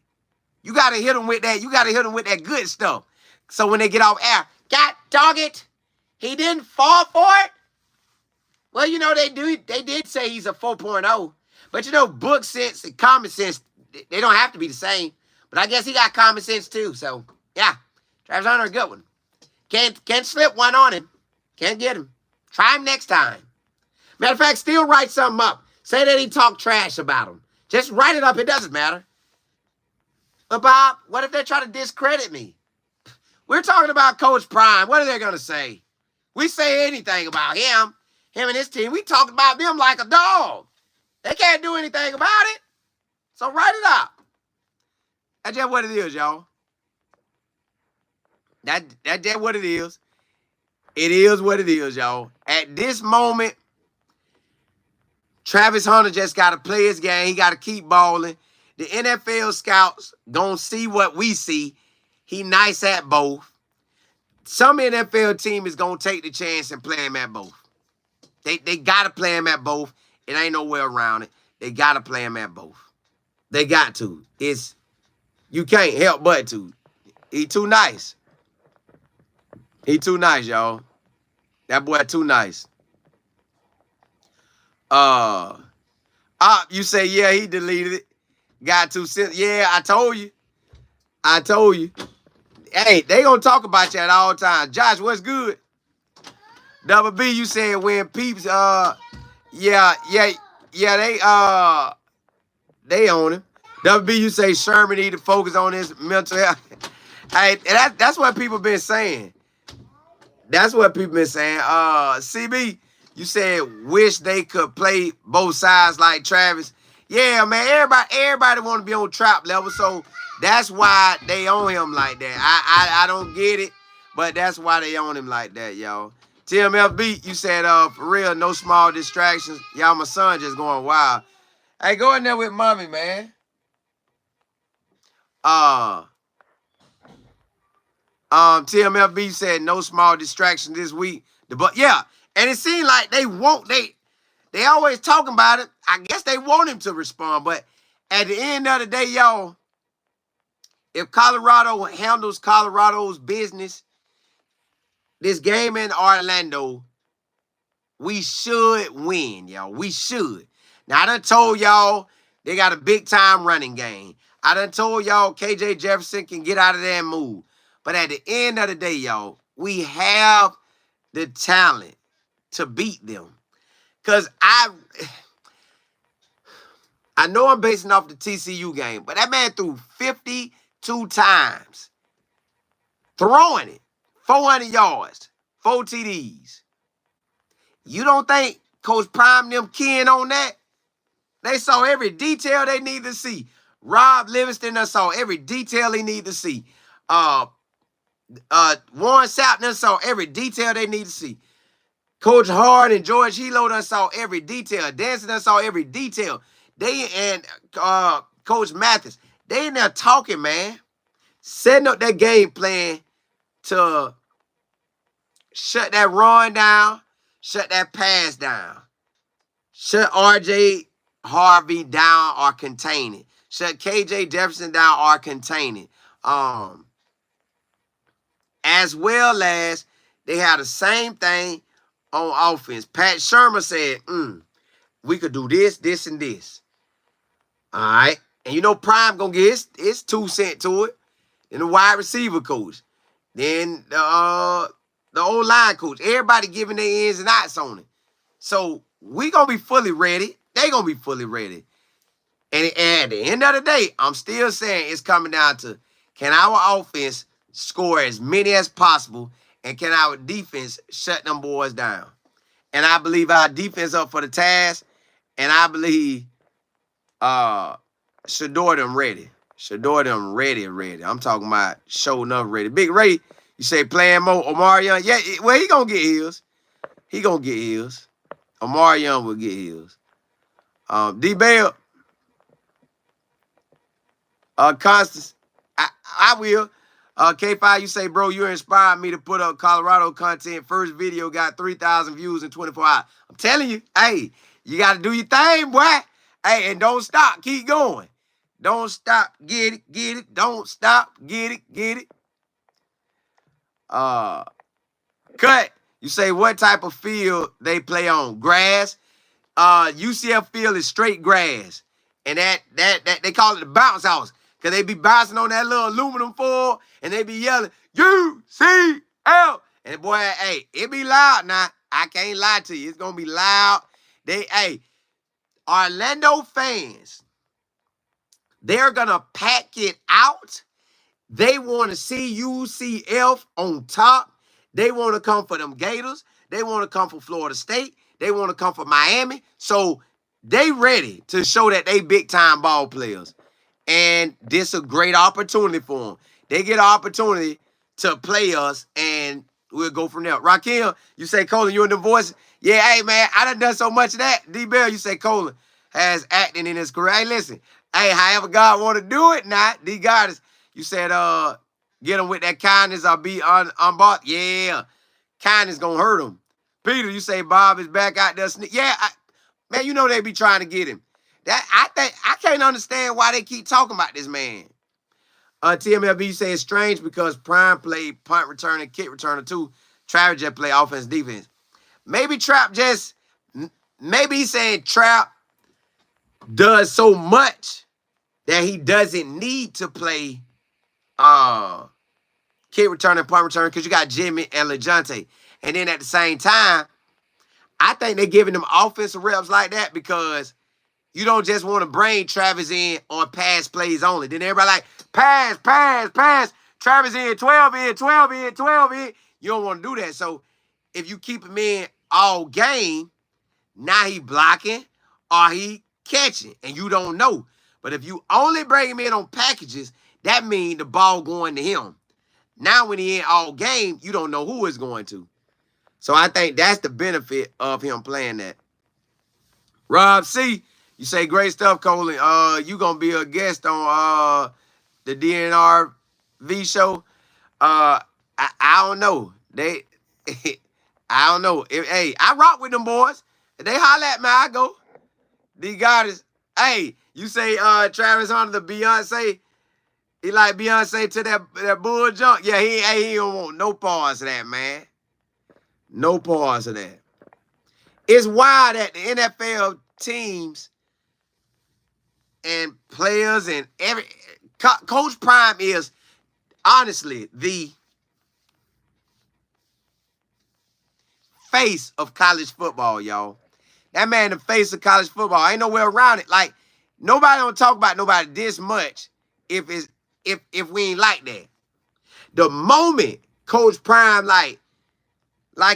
S1: You got to hit him with that. You got to hit him with that good stuff. So when they get off air, God dog it, he didn't fall for it. Well, they did say he's a 4.0. But, book sense and common sense, they don't have to be the same. But I guess he got common sense, too. So, yeah, Travis Hunter, a good one. Can't slip one on him. Can't get him. Try him next time. Matter of fact, still write something up. Say that he talked trash about him. Just write it up. It doesn't matter. But, Bob, what if they try to discredit me? We're talking about Coach Prime. What are they going to say? We say anything about him and his team. We talk about them like a dog. They can't do anything about it. So write it out. That's just what it is, y'all. That's just what it is. It is what it is, y'all. At this moment, Travis Hunter just got to play his game. He got to keep balling. The NFL scouts going to see what we see. He nice at both. Some NFL team is going to take the chance and play him at both. They got to play him at both. It ain't no way around it. They got to play him at both. They got to. You can't help but to. He too nice. He too nice, y'all. That boy too nice. You say, yeah, he deleted it. Got too simple. Yeah, I told you. I told you. Hey, they gonna talk about you at all times. Josh, what's good? Double B, you said when peeps, yeah, they own him. Double B, you say Sherman need to focus on his mental health. Hey, that's what people been saying. That's what people been saying. CB, you said wish they could play both sides like Travis. Yeah, man, everybody want to be on trap level, so that's why they own him like that. I don't get it, but that's why they own him like that, y'all. TMFB, you said, for real, no small distractions. Y'all, my son just going wild. Hey, go in there with mommy, man. TMFB said no small distractions this week. Yeah, and it seemed like they always talking about it. I guess they want him to respond, but at the end of the day, y'all, if Colorado handles Colorado's business, this game in Orlando, we should win, y'all. We should. Now, I done told y'all they got a big-time running game. I done told y'all KJ Jefferson can get out of there and move. But at the end of the day, y'all, we have the talent to beat them. Because I know I'm basing off the TCU game, but that man threw 52 times. Throwing it. 400 yards. 4 TDs. You don't think Coach Prime them keying on that? They saw every detail they need to see. Rob Livingston saw every detail he need to see. Warren Sapp saw every detail they need to see. Coach Hard and George Hilo saw every detail. Danson saw every detail. They and Coach Mathis, they in there talking, man. Setting up that game plan to shut that run down, shut that pass down. Shut RJ Harvey down or contain it. Shut KJ Jefferson down or contain it. As well as they had the same thing on offense. Pat Sherman said, we could do this, this, and this. All right. And you know Prime gonna get his 2 cents to it. Then the wide receiver coach. Then the O-line coach. Everybody giving their ins and outs on it. So we gonna be fully ready. They gonna be fully ready. And at the end of the day, I'm still saying it's coming down to, can our offense score as many as possible, and can our defense shut them boys down? And I believe our defense up for the task, and I believe Shedeur them ready. Shedeur them ready. I'm talking about showing up ready. Big Ray, you say playing more Omarion? Yeah, well, he gonna get his. He gonna get his. Omarion will get his. D-Bell, Constance, I will. K5, you say, bro, you inspired me to put up Colorado content. First video got 3,000 views in 24 hours. I'm telling you, hey, you got to do your thing, boy. Hey, and don't stop. Keep going. Don't stop. Get it. Get it. Don't stop. Get it. Get it. Cut. You say, what type of field they play on? Grass. UCF field is straight grass. And that they call it the bounce house. Because they be bouncing on that little aluminum foil, and they be yelling, UCL. And boy, hey, it be loud now. I can't lie to you. It's going to be loud. Orlando fans, they're going to pack it out. They want to see UCF on top. They want to come for them Gators. They want to come for Florida State. They want to come for Miami. So they ready to show that they big-time ball players. And this is a great opportunity for them. They get an opportunity to play us, and we'll go from there. Rakim, you say, Colin, you in the voice? Yeah, hey, man, I done so much of that. D-Bell, you say, Colin has acting in his career. Hey, listen, hey, however God want to do it, not D-God, you said, get him with that kindness or be unbought. Yeah, kindness gonna hurt him. Peter, you say Bob is back out there. Yeah, man, you know they be trying to get him. I can't understand why they keep talking about this man. TMLB say it's strange because Prime played punt returner, kick returner too. Travis just play offense, defense. Maybe he's saying Trap does so much that he doesn't need to play kick return and punt return because you got Jimmy and LeJounte. And then at the same time, I think they're giving them offensive reps like that because you don't just want to bring Travis in on pass plays only. Then everybody like, pass, pass, pass. Travis in, 12 in, 12 in, 12 in. You don't want to do that. So if you keep him in all game, now he blocking or he catching, and you don't know. But if you only bring him in on packages, that means the ball going to him. Now when he in all game, you don't know who it's going to. So I think that's the benefit of him playing that. Rob C., you say great stuff, Colin. You gonna be a guest on the DNRV show? I don't know. I don't know. Hey, I rock with them boys. If they holler at me, I go. The God is. Hey, you say Travis Hunter, the Beyonce. He like Beyonce to that bull junk. Yeah, he don't want no pause of that, man. No pause of that. It's wild that the NFL teams and players and Coach Prime is honestly the face of college football, y'all. That man, the face of college football. Ain't nowhere around it. Like, nobody don't talk about nobody this much if we ain't like that. The moment Coach Prime, like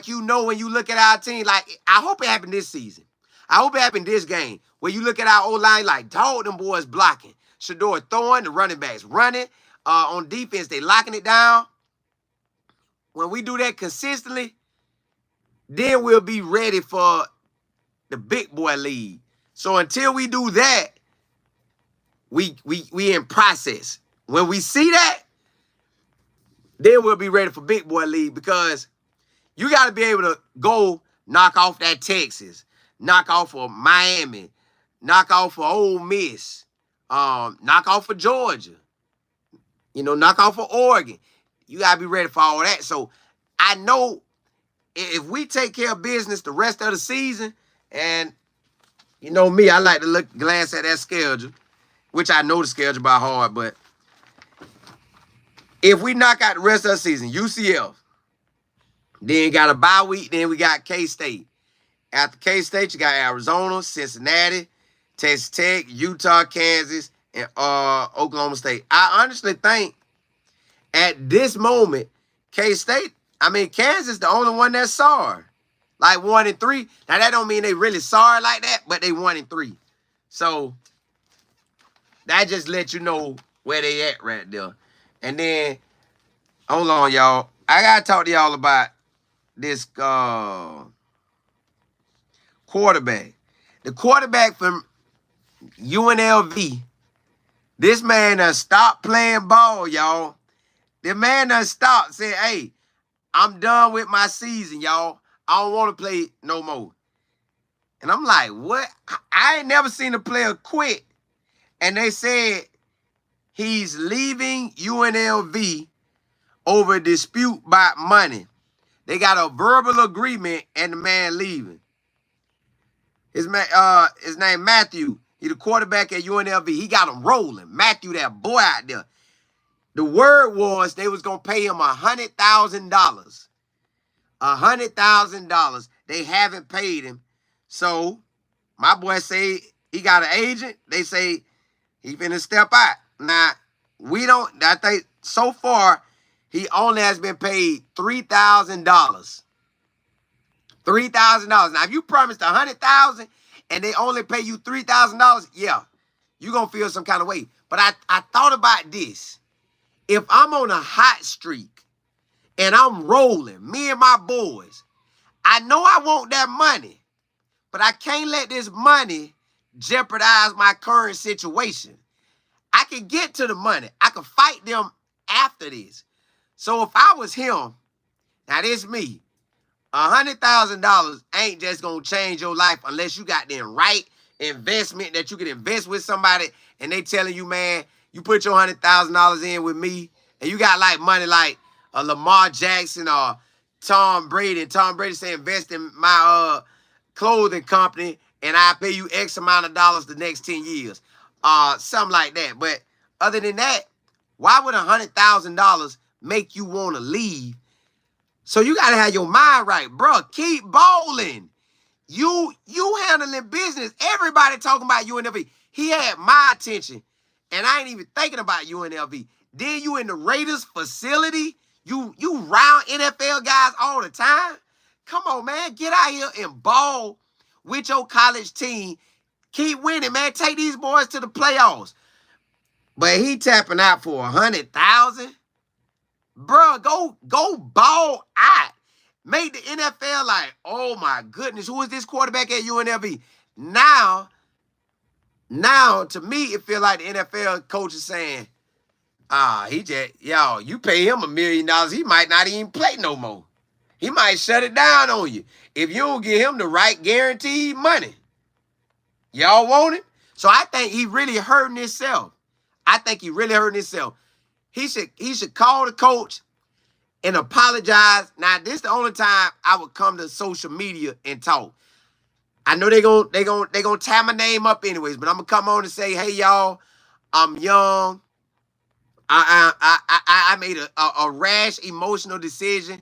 S1: you know when you look at our team, like, I hope it happened this season. I hope it happened this game. Where you look at our O-line, like, dog, them boys blocking. Shedeur throwing, the running backs running. On defense, they locking it down. When we do that consistently, then we'll be ready for the big boy league. So until we do that, we in process. When we see that, then we'll be ready for big boy league because you got to be able to go knock off that Texas, knock off of Miami, knock off of Ole Miss, knock off of Georgia, knock off of Oregon. You got to be ready for all that. So I know if we take care of business the rest of the season, and you know me, I like to glance at that schedule, which I know the schedule by heart, but if we knock out the rest of the season, UCF, then got a bye week, then we got K-State. After K-State, you got Arizona, Cincinnati, Texas Tech, Utah, Kansas, and Oklahoma State. I honestly think at this moment, Kansas, the only one that's sorry. Like 1-3. Now, that don't mean they really sorry like that, but they 1-3. So, that just lets you know where they at right there. And then, hold on, y'all. I got to talk to y'all about this quarterback. The quarterback from UNLV, this man done stopped playing ball, y'all. The man done stopped, said, hey, I'm done with my season, y'all. I don't want to play no more. And I'm like, what? I ain't never seen a player quit. And they said he's leaving UNLV over a dispute about money. They got a verbal agreement and the man leaving. His name Matthew. He the quarterback at UNLV. He got him rolling. Matthew, that boy out there. The word was they was going to pay him $100,000. $100,000. They haven't paid him. So, my boy say he got an agent. They say he finna step out. Now, I think so far He only has been paid $3,000. $3,000. Now, if you promised $100,000 and they only pay you $3,000, yeah, you're going to feel some kind of way. But I thought about this. If I'm on a hot streak and I'm rolling, me and my boys, I know I want that money, but I can't let this money jeopardize my current situation. I can get to the money. I can fight them after this. So if I was him, now this me, $100,000 ain't just gonna change your life unless you got the right investment that you can invest with somebody and they telling you, man, you put your $100,000 in with me and you got like money like Lamar Jackson or Tom Brady. And Tom Brady say invest in my clothing company and I pay you X amount of dollars the next 10 years. Something like that. But other than that, why would $100,000 make you want to leave? So you got to have your mind right, bro. Keep bowling. You handling business. Everybody talking about UNLV. He had my attention, and I ain't even thinking about UNLV. Then you in the Raiders facility. You round NFL guys all the time. Come on, man. Get out here and ball with your college team. Keep winning, man. Take these boys to the playoffs. But he tapping out for $100,000. Bro, go ball out. Make the NFL like, oh my goodness, who is this quarterback at UNLV? Now, to me, it feel like the NFL coach is saying, you pay him $1 million, he might not even play no more. He might shut it down on you if you don't give him the right guaranteed money. Y'all want it? So I think he really hurting himself. He should call the coach and apologize. Now, this is the only time I would come to social media and talk. I know they gonna tie my name up anyways, but I'm gonna come on and say, hey y'all, I'm young. I made a rash emotional decision.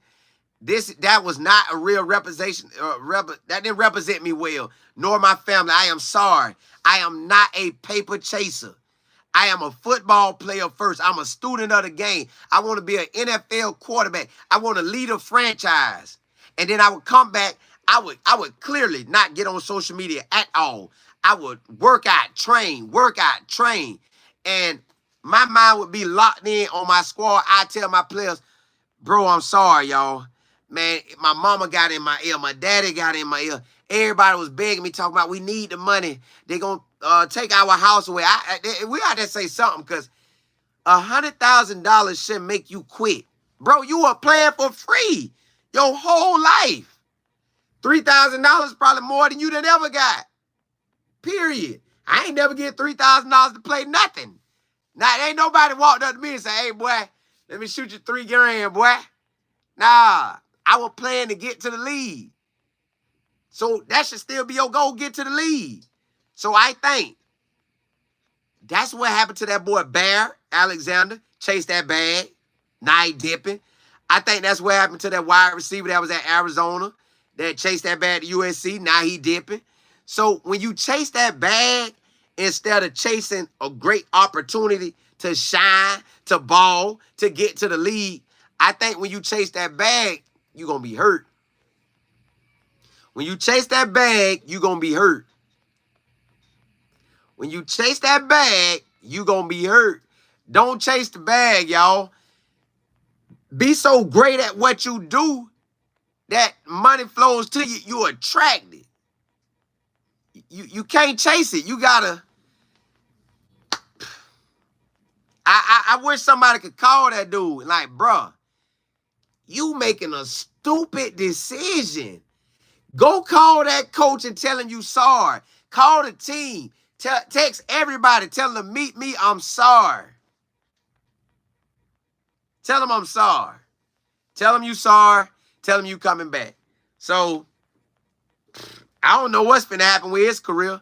S1: That was not a real representation. That didn't represent me well, nor my family. I am sorry. I am not a paper chaser. I am a football player first. I'm a student of the game. I want to be an NFL quarterback. I want to lead a franchise. And then I would come back. I would clearly not get on social media at all. I would work out, train. And my mind would be locked in on my squad. I tell my players, bro, I'm sorry, y'all. Man, my mama got in my ear. My daddy got in my ear. Everybody was begging me, talking about we need the money. They're going to take our house away. We got to say something because $100,000 shouldn't make you quit. Bro, you were playing for free your whole life. $3,000 probably more than you done ever got. Period. I ain't never get $3,000 to play nothing. Now, ain't nobody walked up to me and say, hey, boy, let me shoot you $3,000, boy. Nah, I was playing to get to the league. So that should still be your goal, get to the league. So I think that's what happened to that boy Bear Alexander. Chased that bag. Now he dipping. I think that's what happened to that wide receiver that was at Arizona that chased that bag to USC. Now he dipping. So when you chase that bag instead of chasing a great opportunity to shine, to ball, to get to the league, I think when you chase that bag, you're going to be hurt. When you chase that bag, you're going to be hurt. When you chase that bag, you're going to be hurt. Don't chase the bag, y'all. Be so great at what you do that money flows to you. You attract it. You can't chase it. You got to. I wish somebody could call that dude. Like, bruh, you making a stupid decision. Go call that coach and tell him you sorry. Call the team. Text everybody. Tell them, meet me. I'm sorry. Tell them I'm sorry. Tell them you sorry. Tell them you coming back. So, I don't know what's finna happen with his career.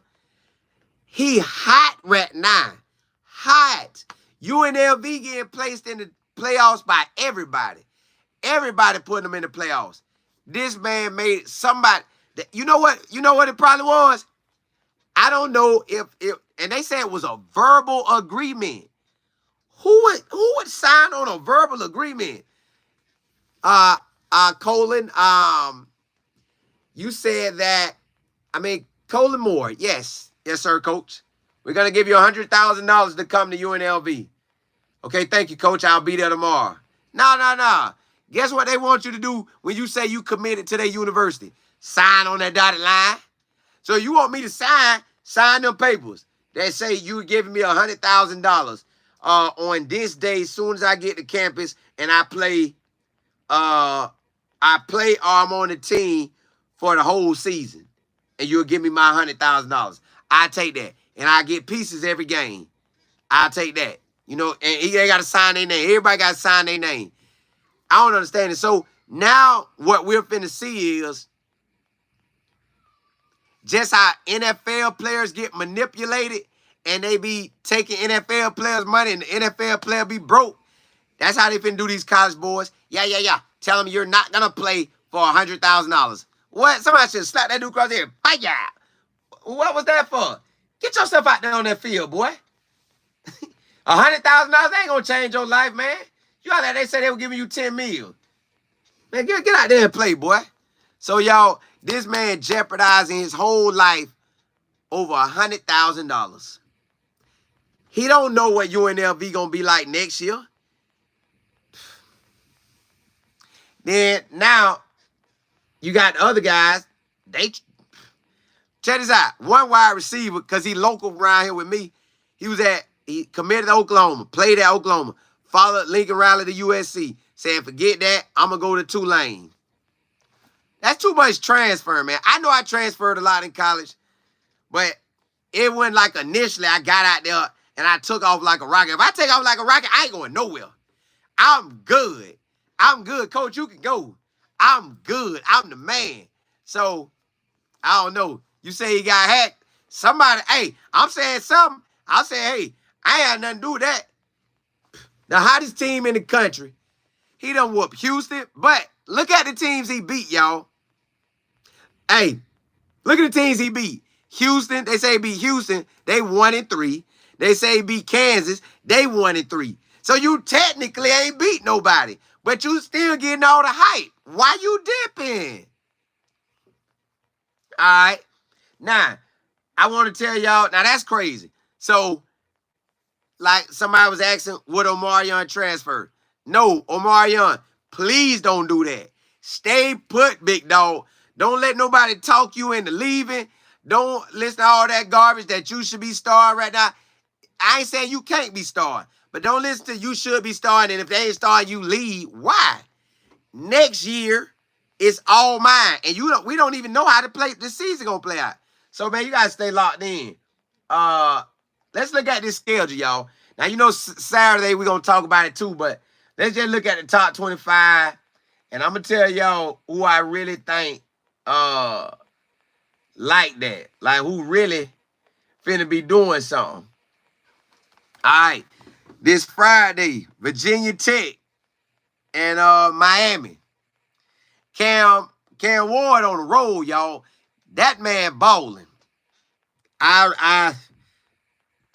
S1: He hot right now. Hot. UNLV getting placed in the playoffs by everybody. Everybody putting him in the playoffs. This man made somebody. You know what it probably was? I don't know if and they said it was a verbal agreement. Who would sign on a verbal agreement Colin, you said that, Colin Moore. Yes. Yes, sir, coach. We're going to give you $100,000 to come to UNLV. Okay, thank you, coach. I'll be there tomorrow. No. Guess what they want you to do when you say you committed to their university? Sign on that dotted line. So you want me to sign them papers that say you giving me $100,000 on this day as soon as I get to campus and I play or I'm on the team for the whole season. And you'll give me my $100,000. I take that. And I get pieces every game. I'll take that. You know, and they got to sign their name. Everybody got to sign their name. I don't understand it. So now what we're finna see is just how NFL players get manipulated and they be taking NFL players' money and the NFL player be broke. That's how they finna do these college boys. Yeah. Tell them you're not gonna play for $100,000. What? Somebody should slap that dude across the head. Fire! What was that for? Get yourself out there on that field, boy. $100,000 ain't gonna change your life, man. You out there, they said they were giving you 10 mil. Man, get out there and play, boy. So, y'all, this man jeopardizing his whole life over $100,000. He don't know what UNLV gonna be like next year. Then now you got the other guys. Check this out. One wide receiver, because he local around here with me. He committed to Oklahoma, played at Oklahoma, followed Lincoln Riley to USC. Said, forget that, I'm going to go to Tulane. That's too much transfer, man. I know I transferred a lot in college, but it wasn't like initially I got out there and I took off like a rocket. If I take off like a rocket, I ain't going nowhere. I'm good. Coach, you can go. I'm good. I'm the man. So, I don't know. You say he got hacked. Somebody, hey, I'm saying something. I say, hey, I ain't had nothing to do with that. The hottest team in the country. He done whooped Houston. But look at the teams he beat, y'all. Hey, look at the teams he beat. Houston, they say he beat Houston. They 1-3. They say he beat Kansas. They 1-3. So you technically ain't beat nobody. But you still getting all the hype. Why you dipping? All right. Now, I want to tell y'all, now that's crazy. So, like somebody was asking, would Omarion transfer? No, Omarion, please don't do that. Stay put, big dog. Don't let nobody talk you into leaving. Don't listen to all that garbage that you should be starring right now. I ain't saying you can't be starring, but don't listen to you should be starring, and if they ain't starring, you leave. Why? Next year, it's all mine, and we don't even know how to play. This season gonna play out. So, man, you gotta stay locked in. Let's look at this schedule, y'all. Now, you know Saturday we're gonna talk about it too, but let's just look at the top 25, and I'm gonna tell y'all who I really think like that, like who really finna be doing something. All right, this Friday, Virginia Tech and Miami. Cam Ward on the road, y'all. That man balling. And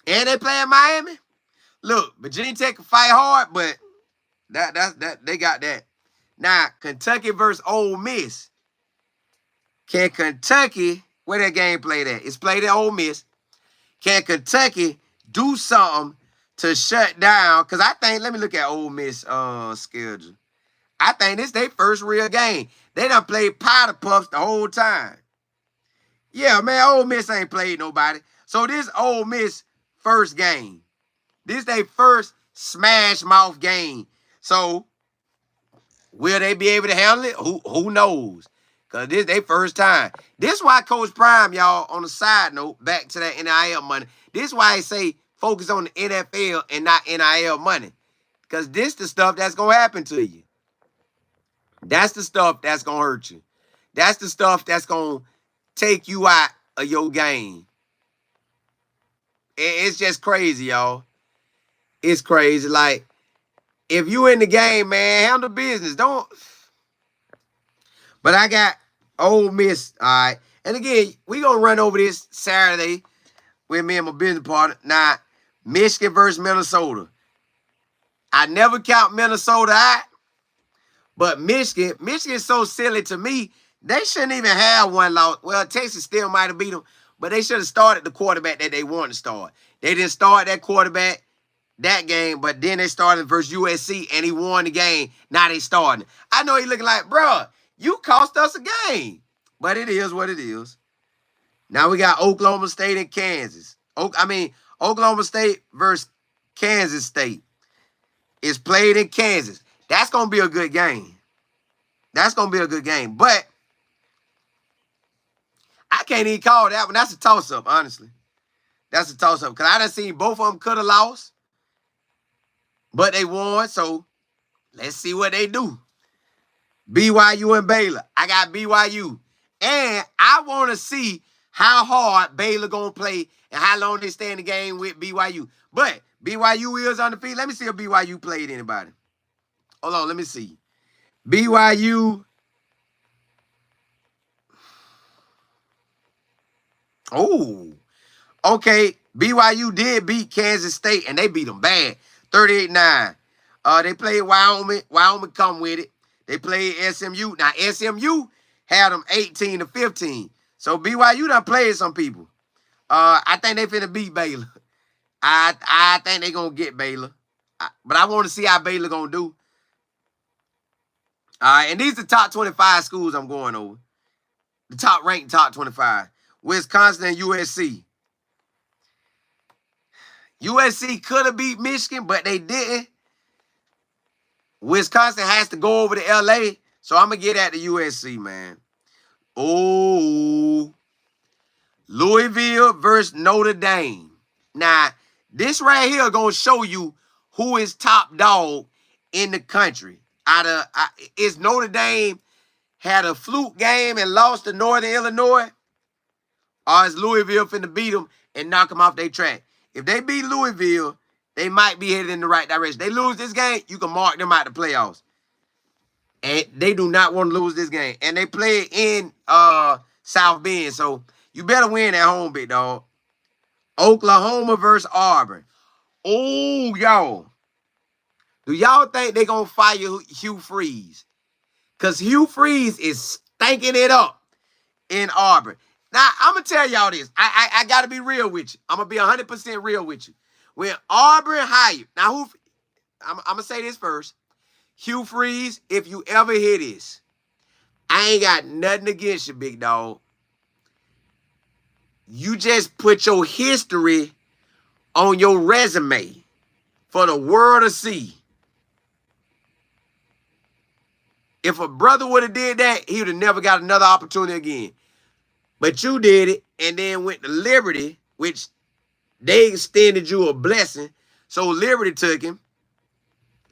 S1: they playing Miami. Look, Virginia Tech can fight hard, but that they got that. Now, Kentucky versus Ole Miss. Can Kentucky, where that game played at? It's played at Ole Miss. Can Kentucky do something to shut down? Because I think, let me look at Ole Miss schedule. I think this their first real game. They done played powder puffs the whole time. Yeah, man, Ole Miss ain't played nobody. So this Ole Miss first game. This their first smash mouth game. So will they be able to handle it? Who knows? Because this their first time. This why Coach Prime, y'all, on the side note, back to that NIL money. This why I say focus on the NFL and not NIL money. Because this the stuff that's going to happen to you. That's the stuff that's going to hurt you. That's the stuff that's going to take you out of your game. It's just crazy, y'all. It's crazy. Like, if you in the game, man, handle business. Don't. But I got Ole Miss, all right. And again, we going to run over this Saturday with me and my business partner. Now, Michigan versus Minnesota. I never count Minnesota out, But Michigan's so silly to me. They shouldn't even have one loss. Well, Texas still might have beat them, but they should have started the quarterback that they wanted to start. They didn't start that quarterback that game, but then they started versus USC, and he won the game. Now they starting. I know he looking like, bro, you cost us a game. But it is what it is. Now we got Oklahoma State and Kansas. Oklahoma State versus Kansas State. It's played in Kansas. That's going to be a good game. That's going to be a good game. But I can't even call that one. That's a toss-up, honestly. That's a toss-up. Because I done seen both of them could have lost. But they won, so let's see what they do. BYU and Baylor. I got BYU. And I want to see how hard Baylor going to play and how long they stay in the game with BYU. But BYU is on the field. Let me see if BYU played anybody. Hold on, let me see. BYU. Oh, okay. BYU did beat Kansas State, and they beat them bad. 38-9. They played Wyoming. Wyoming come with it. They played SMU. Now, SMU had them 18-15. So, BYU done played some people. I think they finna beat Baylor. I think they going to get Baylor. But I want to see how Baylor going to do. And these are the top 25 schools I'm going over. The top ranked top 25. Wisconsin and USC. USC could have beat Michigan, but they didn't. Wisconsin has to go over to LA, so I'm going to get at the USC, man. Oh, Louisville versus Notre Dame. Now, this right here going to show you who is top dog in the country. Is Notre Dame had a fluke game and lost to Northern Illinois? Or is Louisville finna beat them and knock them off their track? If they beat Louisville, they might be headed in the right direction. They lose this game, you can mark them out the playoffs. And they do not want to lose this game. And they play in South Bend, so you better win at home, big dog. Oklahoma versus Auburn. Oh, y'all. Do y'all think they going to fire Hugh Freeze? Because Hugh Freeze is stinking it up in Auburn. Now, I'm going to tell y'all this. I got to be real with you. I'm going to be 100% real with you. When Auburn hired, now, I'm going to say this first. Hugh Freeze, if you ever hear this, I ain't got nothing against you, big dog. You just put your history on your resume for the world to see. If a brother would have did that, he would have never got another opportunity again. But you did it and then went to Liberty, which they extended you a blessing. So Liberty took him,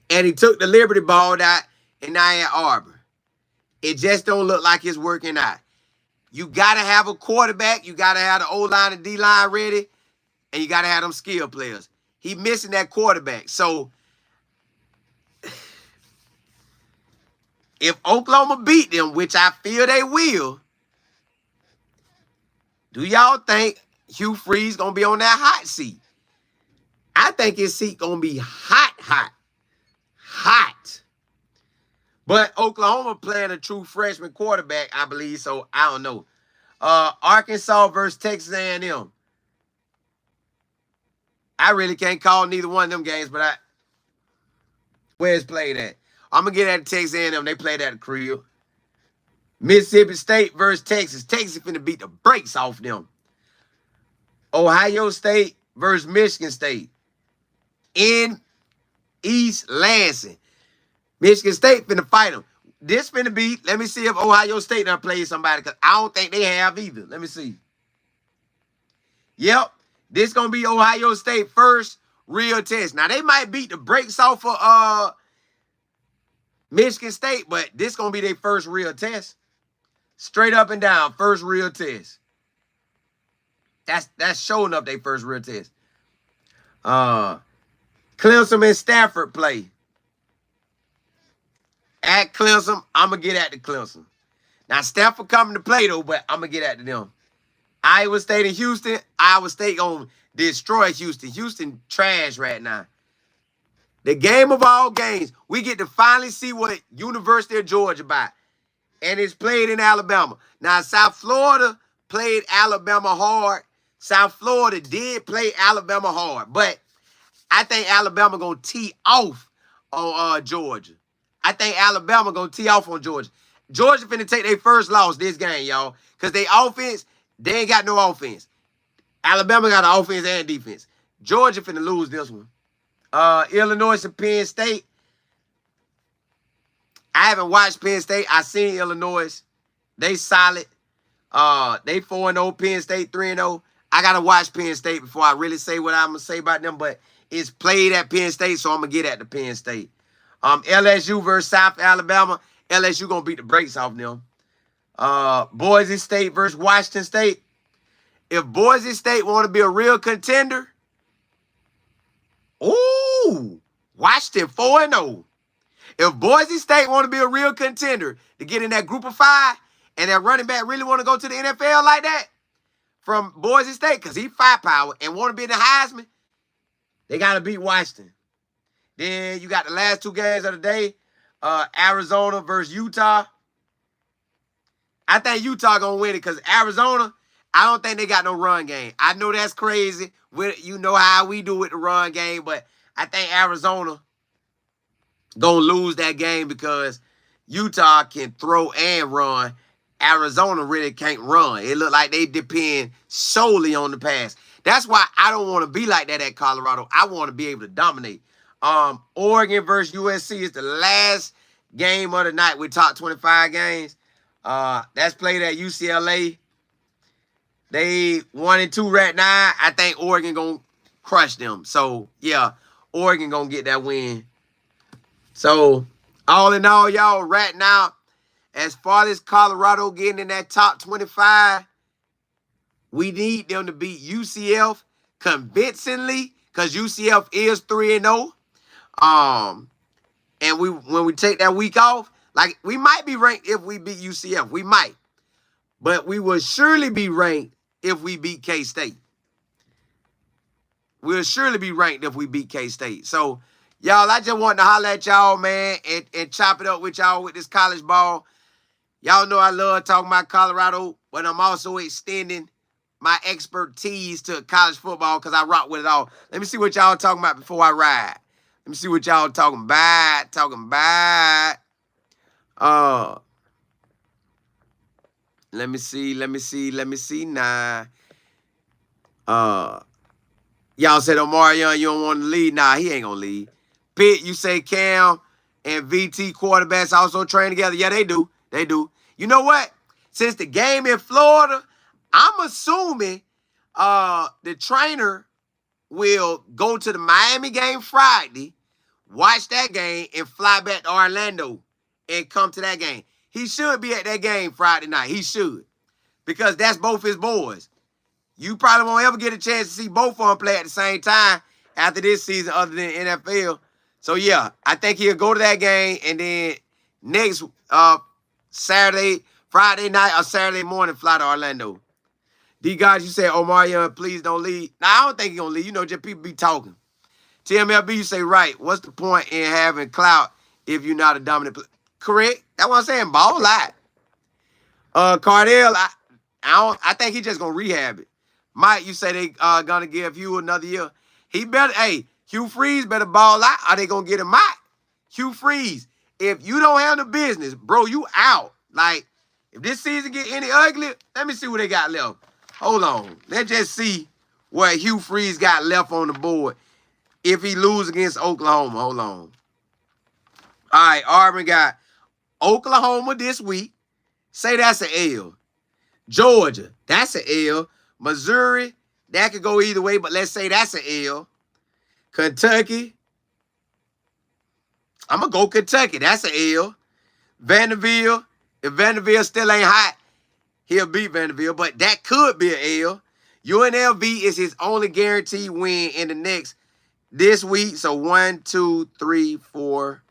S1: and he took the Liberty ball out, and now at Auburn. It just don't look like it's working out. You got to have a quarterback. You got to have the O-line and D-line ready, and you got to have them skill players. He missing that quarterback. So if Oklahoma beat them, which I feel they will, do y'all think Hugh Freeze going to be on that hot seat? I think his seat going to be hot. But Oklahoma playing a true freshman quarterback, I believe, so I don't know. Arkansas versus Texas A&M. I really can't call neither one of them games, but where's played at? I'm going to get at Texas A&M. They played at the crib. Mississippi State versus Texas. Texas is finna beat the brakes off them. Ohio State versus Michigan State. In East Lansing. Michigan State finna fight them. This finna be, let me see if Ohio State done played somebody, because I don't think they have either. Let me see. Yep. This gonna be Ohio State first real test. Now, they might beat the brakes off of Michigan State, but this gonna be their first real test. Straight up and down, first real test. That's showing up their first real test. Clemson and Stafford play. At Clemson, I'm going to get at the Clemson. Now, Stafford coming to play, though, but I'm going to get at them. Iowa State and Houston. Iowa State going to destroy Houston. Houston trash right now. The game of all games. We get to finally see what University of Georgia about. And it's played in Alabama. Now, South Florida played Alabama hard. South Florida did play Alabama hard. But I think Alabama going to tee off on Georgia. I think Alabama going to tee off on Georgia. Georgia finna take their first loss this game, y'all. Because they offense, they ain't got no offense. Alabama got an offense and defense. Georgia finna lose this one. Illinois and Penn State. I haven't watched Penn State. I seen Illinois. They solid. They 4-0. Penn State 3-0. I gotta watch Penn State before I really say what I'm gonna say about them. But it's played at Penn State, so I'm gonna get at the Penn State. LSU versus South Alabama. LSU gonna beat the brakes off them. Boise State versus Washington State. If Boise State want to be a real contender, ooh, Washington 4-0. If Boise State want to be a real contender to get in that group of 5, and that running back really want to go to the NFL like that from Boise State, because he firepower and want to be in the Heisman, they got to beat Washington. Then you got the last 2 games of the day, Arizona versus Utah. I think Utah going to win it because Arizona, I don't think they got no run game. I know that's crazy. You know how we do with the run game, but I think Arizona going to lose that game because Utah can throw and run. Arizona really can't run. It look like they depend solely on the pass. That's why I don't want to be like that at Colorado. I want to be able to dominate. Oregon versus USC is the last game of the night with top 25 games. That's played at UCLA. They 1-2 right now. I think Oregon gonna crush them. So yeah, Oregon gonna get that win. So all in all, y'all, right now, as far as Colorado getting in that top 25, we need them to beat UCF convincingly because UCF is 3-0. And when we take that week off, like we might be ranked if we beat UCF. We might. But we will surely be ranked if we beat K-State. We'll surely be ranked if we beat K-State. So, y'all, I just want to holler at y'all, man, and chop it up with y'all with this college ball. Y'all know I love talking about Colorado, but I'm also extending my expertise to college football because I rock with it all. Let me see what y'all talking about before I ride. Let me see what y'all talking about. Let me see now. Y'all said Omarion, you don't want to lead. Nah, he ain't gonna lead. Pitt, you say Cam and VT quarterbacks also train together. Yeah, they do. They do. You know what? Since the game in Florida, I'm assuming the trainer will go to the Miami game Friday, watch that game, and fly back to Orlando and come to that game. He should be at that game Friday night. He should. Because that's both his boys. You probably won't ever get a chance to see both of them play at the same time after this season other than NFL. So, yeah, I think he'll go to that game and then next Friday night or Saturday morning fly to Orlando. D-Guys, you said, Omarion, please don't leave. Now, I don't think he's going to leave. You know, just people be talking. TMLB, you say, right. What's the point in having clout if you're not a dominant player? Correct. That's what I'm saying. Ball out. Cardell, I think he just gonna rehab it. Mike, you say they gonna give Hugh another year. He better, hey, Hugh Freeze better ball out. Are they gonna get him out? Hugh Freeze, if you don't handle business, bro, you out. Like, if this season get any uglier, let me see what they got left. Hold on. Let's just see what Hugh Freeze got left on the board if he lose against Oklahoma. Hold on. All right, Auburn got Oklahoma this week. Say that's an L. Georgia, that's an L. Missouri, that could go either way, but let's say that's an L. Kentucky, I'm going to go Kentucky. That's an L. Vanderbilt, if Vanderbilt still ain't hot, he'll beat Vanderbilt, but that could be an L. UNLV is his only guaranteed win in this week. So 1, 2, 3, 4,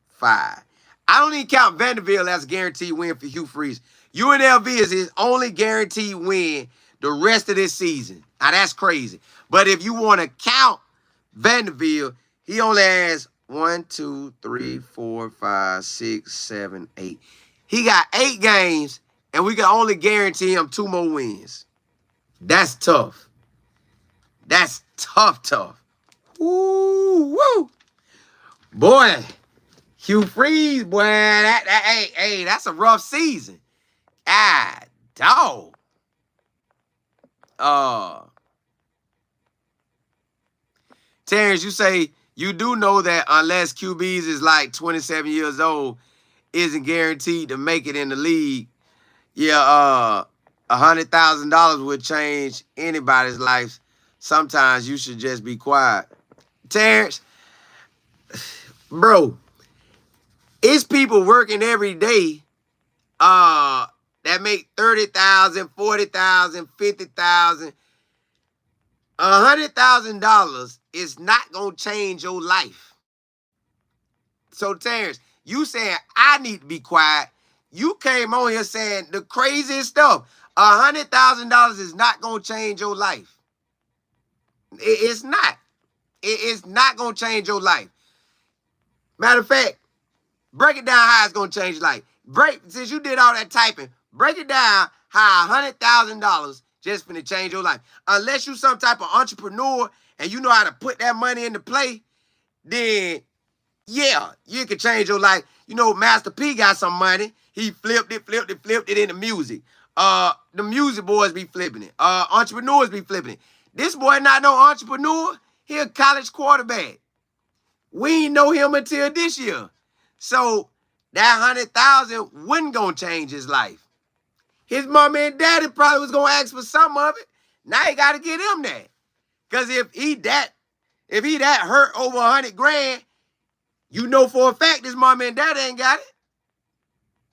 S1: 5. I don't even count Vanderbilt as a guaranteed win for Hugh Freeze. UNLV is his only guaranteed win the rest of this season. Now, that's crazy. But if you want to count Vanderbilt, he only has 1, 2, 3, 4, 5, 6, 7, 8. He got 8 games, and we can only guarantee him 2 more wins. That's tough. That's tough. Woo, woo. Boy, Hugh Freeze, boy, hey, that's a rough season. God, dog. Terrence, you say you do know that unless QBs is like 27 years old, isn't guaranteed to make it in the league. Yeah, $100,000 would change anybody's life. Sometimes you should just be quiet. Terrence, bro, it's people working every day that make 30,000, 40,000, 50,000. $100,000 is not gonna change your life. So Terrence, you saying I need to be quiet. You came on here saying the craziest stuff. $100,000 is not gonna change your life. It's not. It's not gonna change your life. Matter of fact, break it down how it's gonna change your life. Since you did all that typing, break it down how $100,000 just finna change your life. Unless you some type of entrepreneur and you know how to put that money into play, then yeah, you can change your life. You know, Master P got some money. He flipped it into music. The music boys be flipping it. Entrepreneurs be flipping it. This boy not no entrepreneur. He a college quarterback. We ain't know him until this year. So that 100,000 wasn't gonna change his life. His mama and daddy probably was gonna ask for some of it. Now he gotta get him that. Cause if he that hurt over 100 grand, you know for a fact his mama and daddy ain't got it.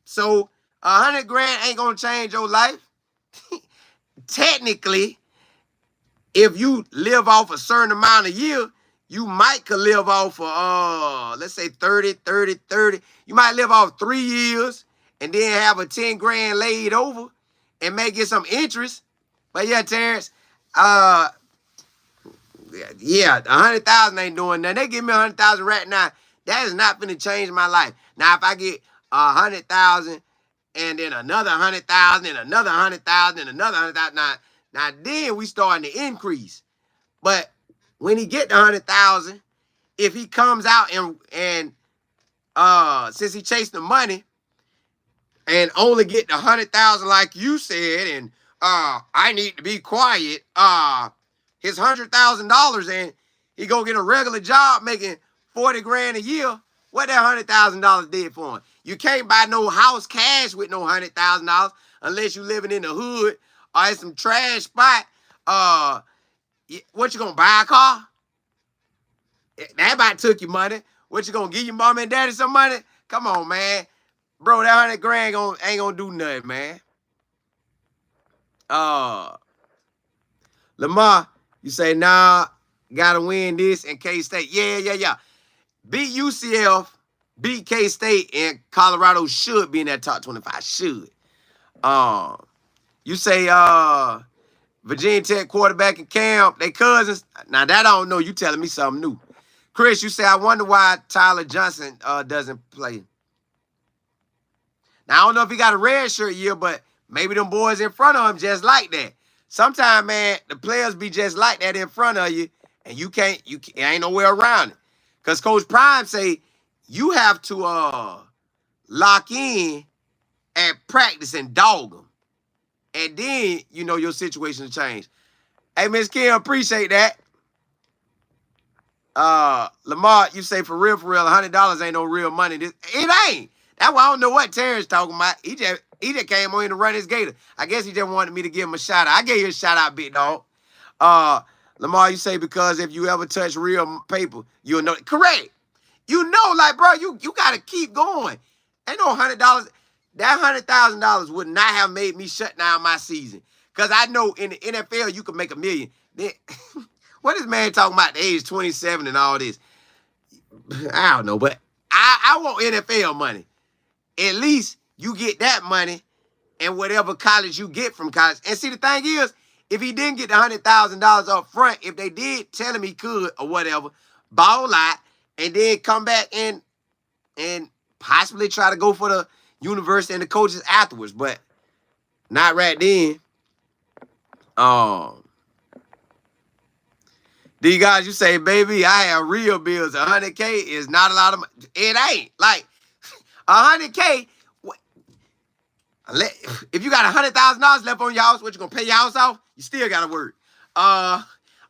S1: So 100 grand ain't gonna change your life. Technically, if you live off a certain amount a year, you might could live off for let's say 30. You might live off 3 years and then have a 10 grand laid over and may get some interest. But yeah, Terrence, yeah, 100,000 ain't doing nothing. They give me 100,000 right now. That is not gonna change my life. Now, if I get 100,000 and then another 100,000 and another 100,000 and another 100,000, now then we starting to increase. But when he get the 100,000, if he comes out and since he chased the money and only get the 100,000 like you said, and I need to be quiet, his $100,000 and he go get a regular job making 40 grand a year, what that $100,000 did for him? You can't buy no house cash with no $100,000 unless you living in the hood or in some trash spot. What you gonna buy a car? That about took your money. What you gonna give your mom and daddy some money? Come on, man. Bro, that 100 grand ain't gonna do nothing, man. Lamar, you say, nah, gotta win this in K-State. Yeah. Beat UCF, beat K-State, and Colorado should be in that top 25. Should. You say Virginia Tech quarterback and Cam, they cousins. Now that I don't know. You telling me something new. Chris, you say, I wonder why Tyler Johnson doesn't play. Now I don't know if he got a red shirt year, but maybe them boys in front of him just like that. Sometimes, man, the players be just like that in front of you, and you ain't nowhere around it. Because Coach Prime say you have to lock in at practice and dog them. And then, you know, your situation will change. Hey, Miss Kim, appreciate that. Lamar, you say for real, $100 ain't no real money. It ain't. That's why I don't know what Terrence talking about. He just came on here to run his gator. I guess he just wanted me to give him a shout out. I gave you a shout out, big dog. Lamar, you say because if you ever touch real paper, you'll know. Correct. You know, like, bro, you got to keep going. Ain't no $100. That $100,000 would not have made me shut down my season. Because I know in the NFL, you can make $1 million. Then, what is man talking about the age 27 and all this? I don't know, but I want NFL money. At least you get that money and whatever college you get from college. And see, the thing is, if he didn't get the $100,000 up front, if they did tell him he could or whatever, ball out and then come back and possibly try to go for the university and the coaches afterwards, but not right then. These guys, you say, baby, I have real bills. 100K is not a lot of money. It ain't. Like, 100K, if you got $100,000 left on your house, what, you gonna pay your house off? You still gotta work.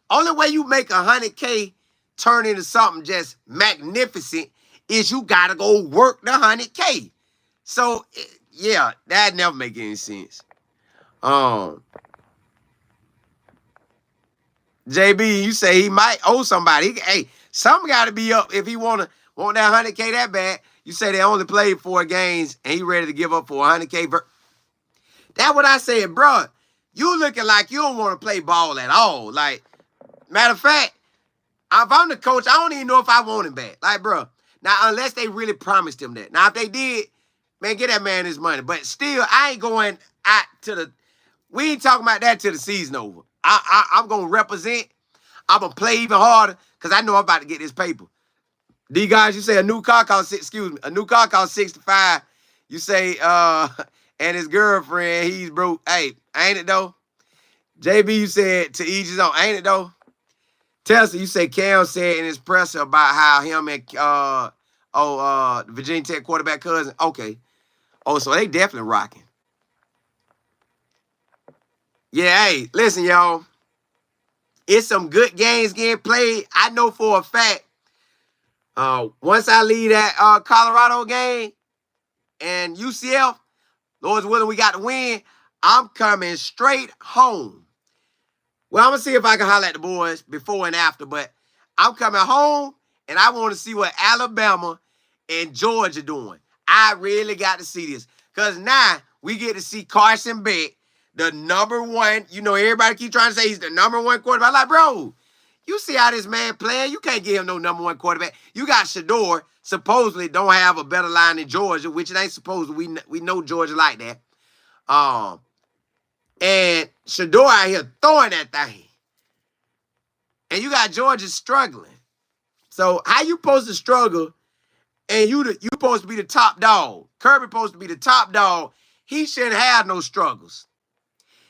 S1: Only way you make 100K turn into something just magnificent is you gotta go work the 100K. So, yeah, that never make any sense. JB, you say he might owe somebody. Hey, something got to be up if he want that 100K that bad. You say they only played 4 games and he ready to give up for 100K. That's what I said, bro. You looking like you don't want to play ball at all. Like, matter of fact, if I'm the coach, I don't even know if I want him back. Like, bro, now unless they really promised him that. Now, if they did, man, get that man his money. But still, I ain't going out to the. We ain't talking about that till the season over. I'm going to represent. I'm going to play even harder because I know I'm about to get this paper. D guys, you say a new car costs, a new car costs 65. You say, and his girlfriend, he's broke. Hey, ain't it though? JB, you said to each his own. Ain't it though? Tesla, you say Cam said in his presser about how him and, the Virginia Tech quarterback cousin. Okay. Oh, so they definitely rocking. Yeah, hey, listen, y'all. It's some good games getting played. I know for a fact, once I leave that Colorado game and UCF, Lord's willing, we got to win, I'm coming straight home. Well, I'm going to see if I can holler at the boys before and after, but I'm coming home, and I want to see what Alabama and Georgia doing. I really got to see this because now we get to see Carson Beck, the number one, everybody keep trying to say he's the number one quarterback. I'm like, bro, you see how this man playing? You can't give him no number one quarterback. You got Shedeur, supposedly don't have a better line than Georgia, which it ain't supposed. We know Georgia like that. And Shedeur out here throwing that thing. And you got Georgia struggling. So how you supposed to struggle and you supposed to be the top dog? Kirby supposed to be the top dog. He shouldn't have no struggles.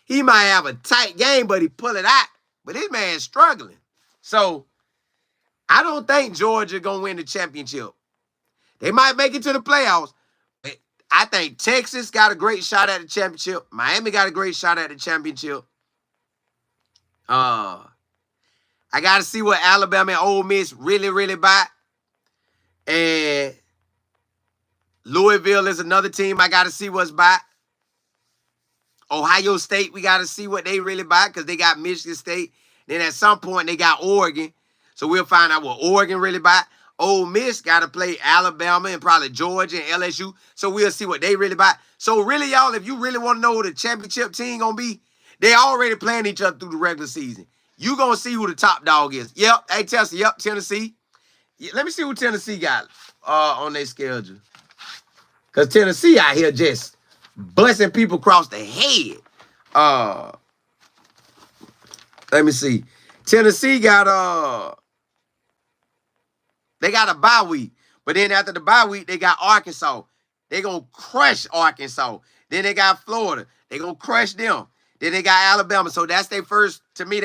S1: He might have a tight game, but he pull it out. But this man's struggling. So, I don't think Georgia going to win the championship. They might make it to the playoffs. But I think Texas got a great shot at the championship. Miami got a great shot at the championship. I got to see what Alabama and Ole Miss really, really buy. And Louisville is another team I got to see what's by. Ohio State, we got to see what they really buy because they got Michigan State. Then at some point, they got Oregon. So we'll find out what Oregon really buy. Ole Miss got to play Alabama and probably Georgia and LSU. So we'll see what they really buy. So really, y'all, if you really want to know who the championship team going to be, they already playing each other through the regular season. You going to see who the top dog is. Yep. Hey, Tessa, yep, Tennessee. Yeah, let me see who Tennessee got on their schedule. Because Tennessee out here just busting people across the head. Let me see. Tennessee got they got a bye week. But then after the bye week, they got Arkansas. They gonna crush Arkansas. Then they got Florida. They gonna crush them. Then they got Alabama. So that's their first, to me,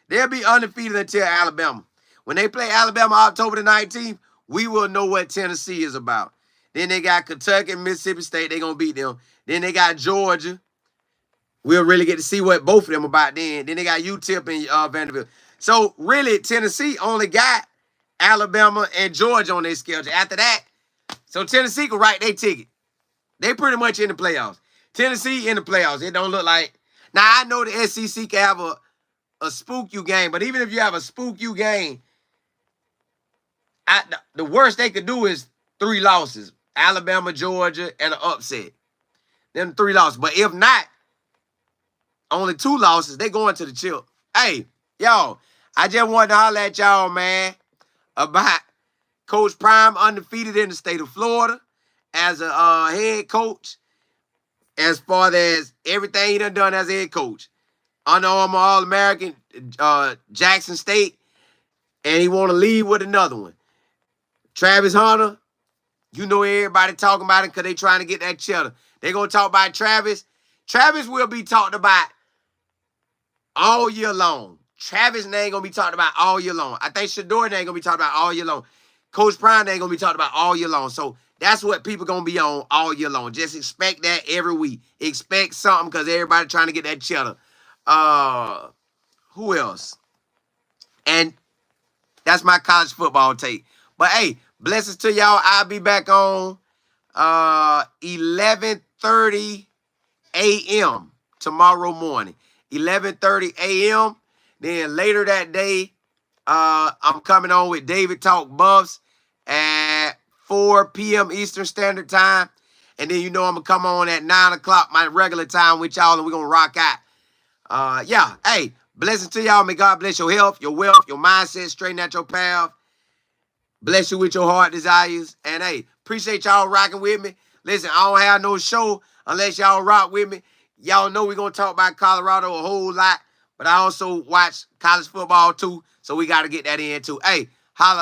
S1: they'll be undefeated until Alabama. When they play Alabama October the 19th, we will know what Tennessee is about. Then they got Kentucky and Mississippi State. They gonna beat them. Then they got Georgia. We'll really get to see what both of them about then. Then they got UTEP and Vanderbilt. So really, Tennessee only got Alabama and Georgia on their schedule. After that, so Tennessee can write their ticket. They pretty much in the playoffs. Tennessee in the playoffs. It don't look like. Now, I know the SEC can have a spook you game, but even if you have a spook you game, the worst they could do is 3 losses. Alabama, Georgia, and an upset. Them 3 losses. But if not, only 2 losses, they going to the chip. Hey, y'all, I just wanted to holler at y'all, man, about Coach Prime undefeated in the state of Florida as a head coach, as far as everything he done as a head coach. Under Armour All-American, Jackson State, and he want to leave with another one. Travis Hunter, you know everybody talking about him because they trying to get that cheddar. They going to talk about Travis. Travis will be talked about all year long. Travis name going to be talked about all year long. I think Shedeur name going to be talked about all year long. Coach Prime name going to be talked about all year long. So that's what people going to be on all year long. Just expect that every week. Expect something because everybody trying to get that cheddar. Who else? And that's my college football take. But hey, blessings to y'all. I'll be back on 11:30 a.m. tomorrow morning. 11:30 a.m. Then later that day, I'm coming on with David Talk Buffs at 4 p.m. Eastern Standard Time. And then you know I'm going to come on at 9 o'clock, my regular time with y'all, and we're going to rock out. Yeah, hey, blessings to y'all. May God bless your health, your wealth, your mindset, straighten out your path. Bless you with your heart desires. And hey, appreciate y'all rocking with me. Listen, I don't have no show unless y'all rock with me. Y'all know we're going to talk about Colorado a whole lot. But I also watch college football too. So we got to get that in too. Hey, holla.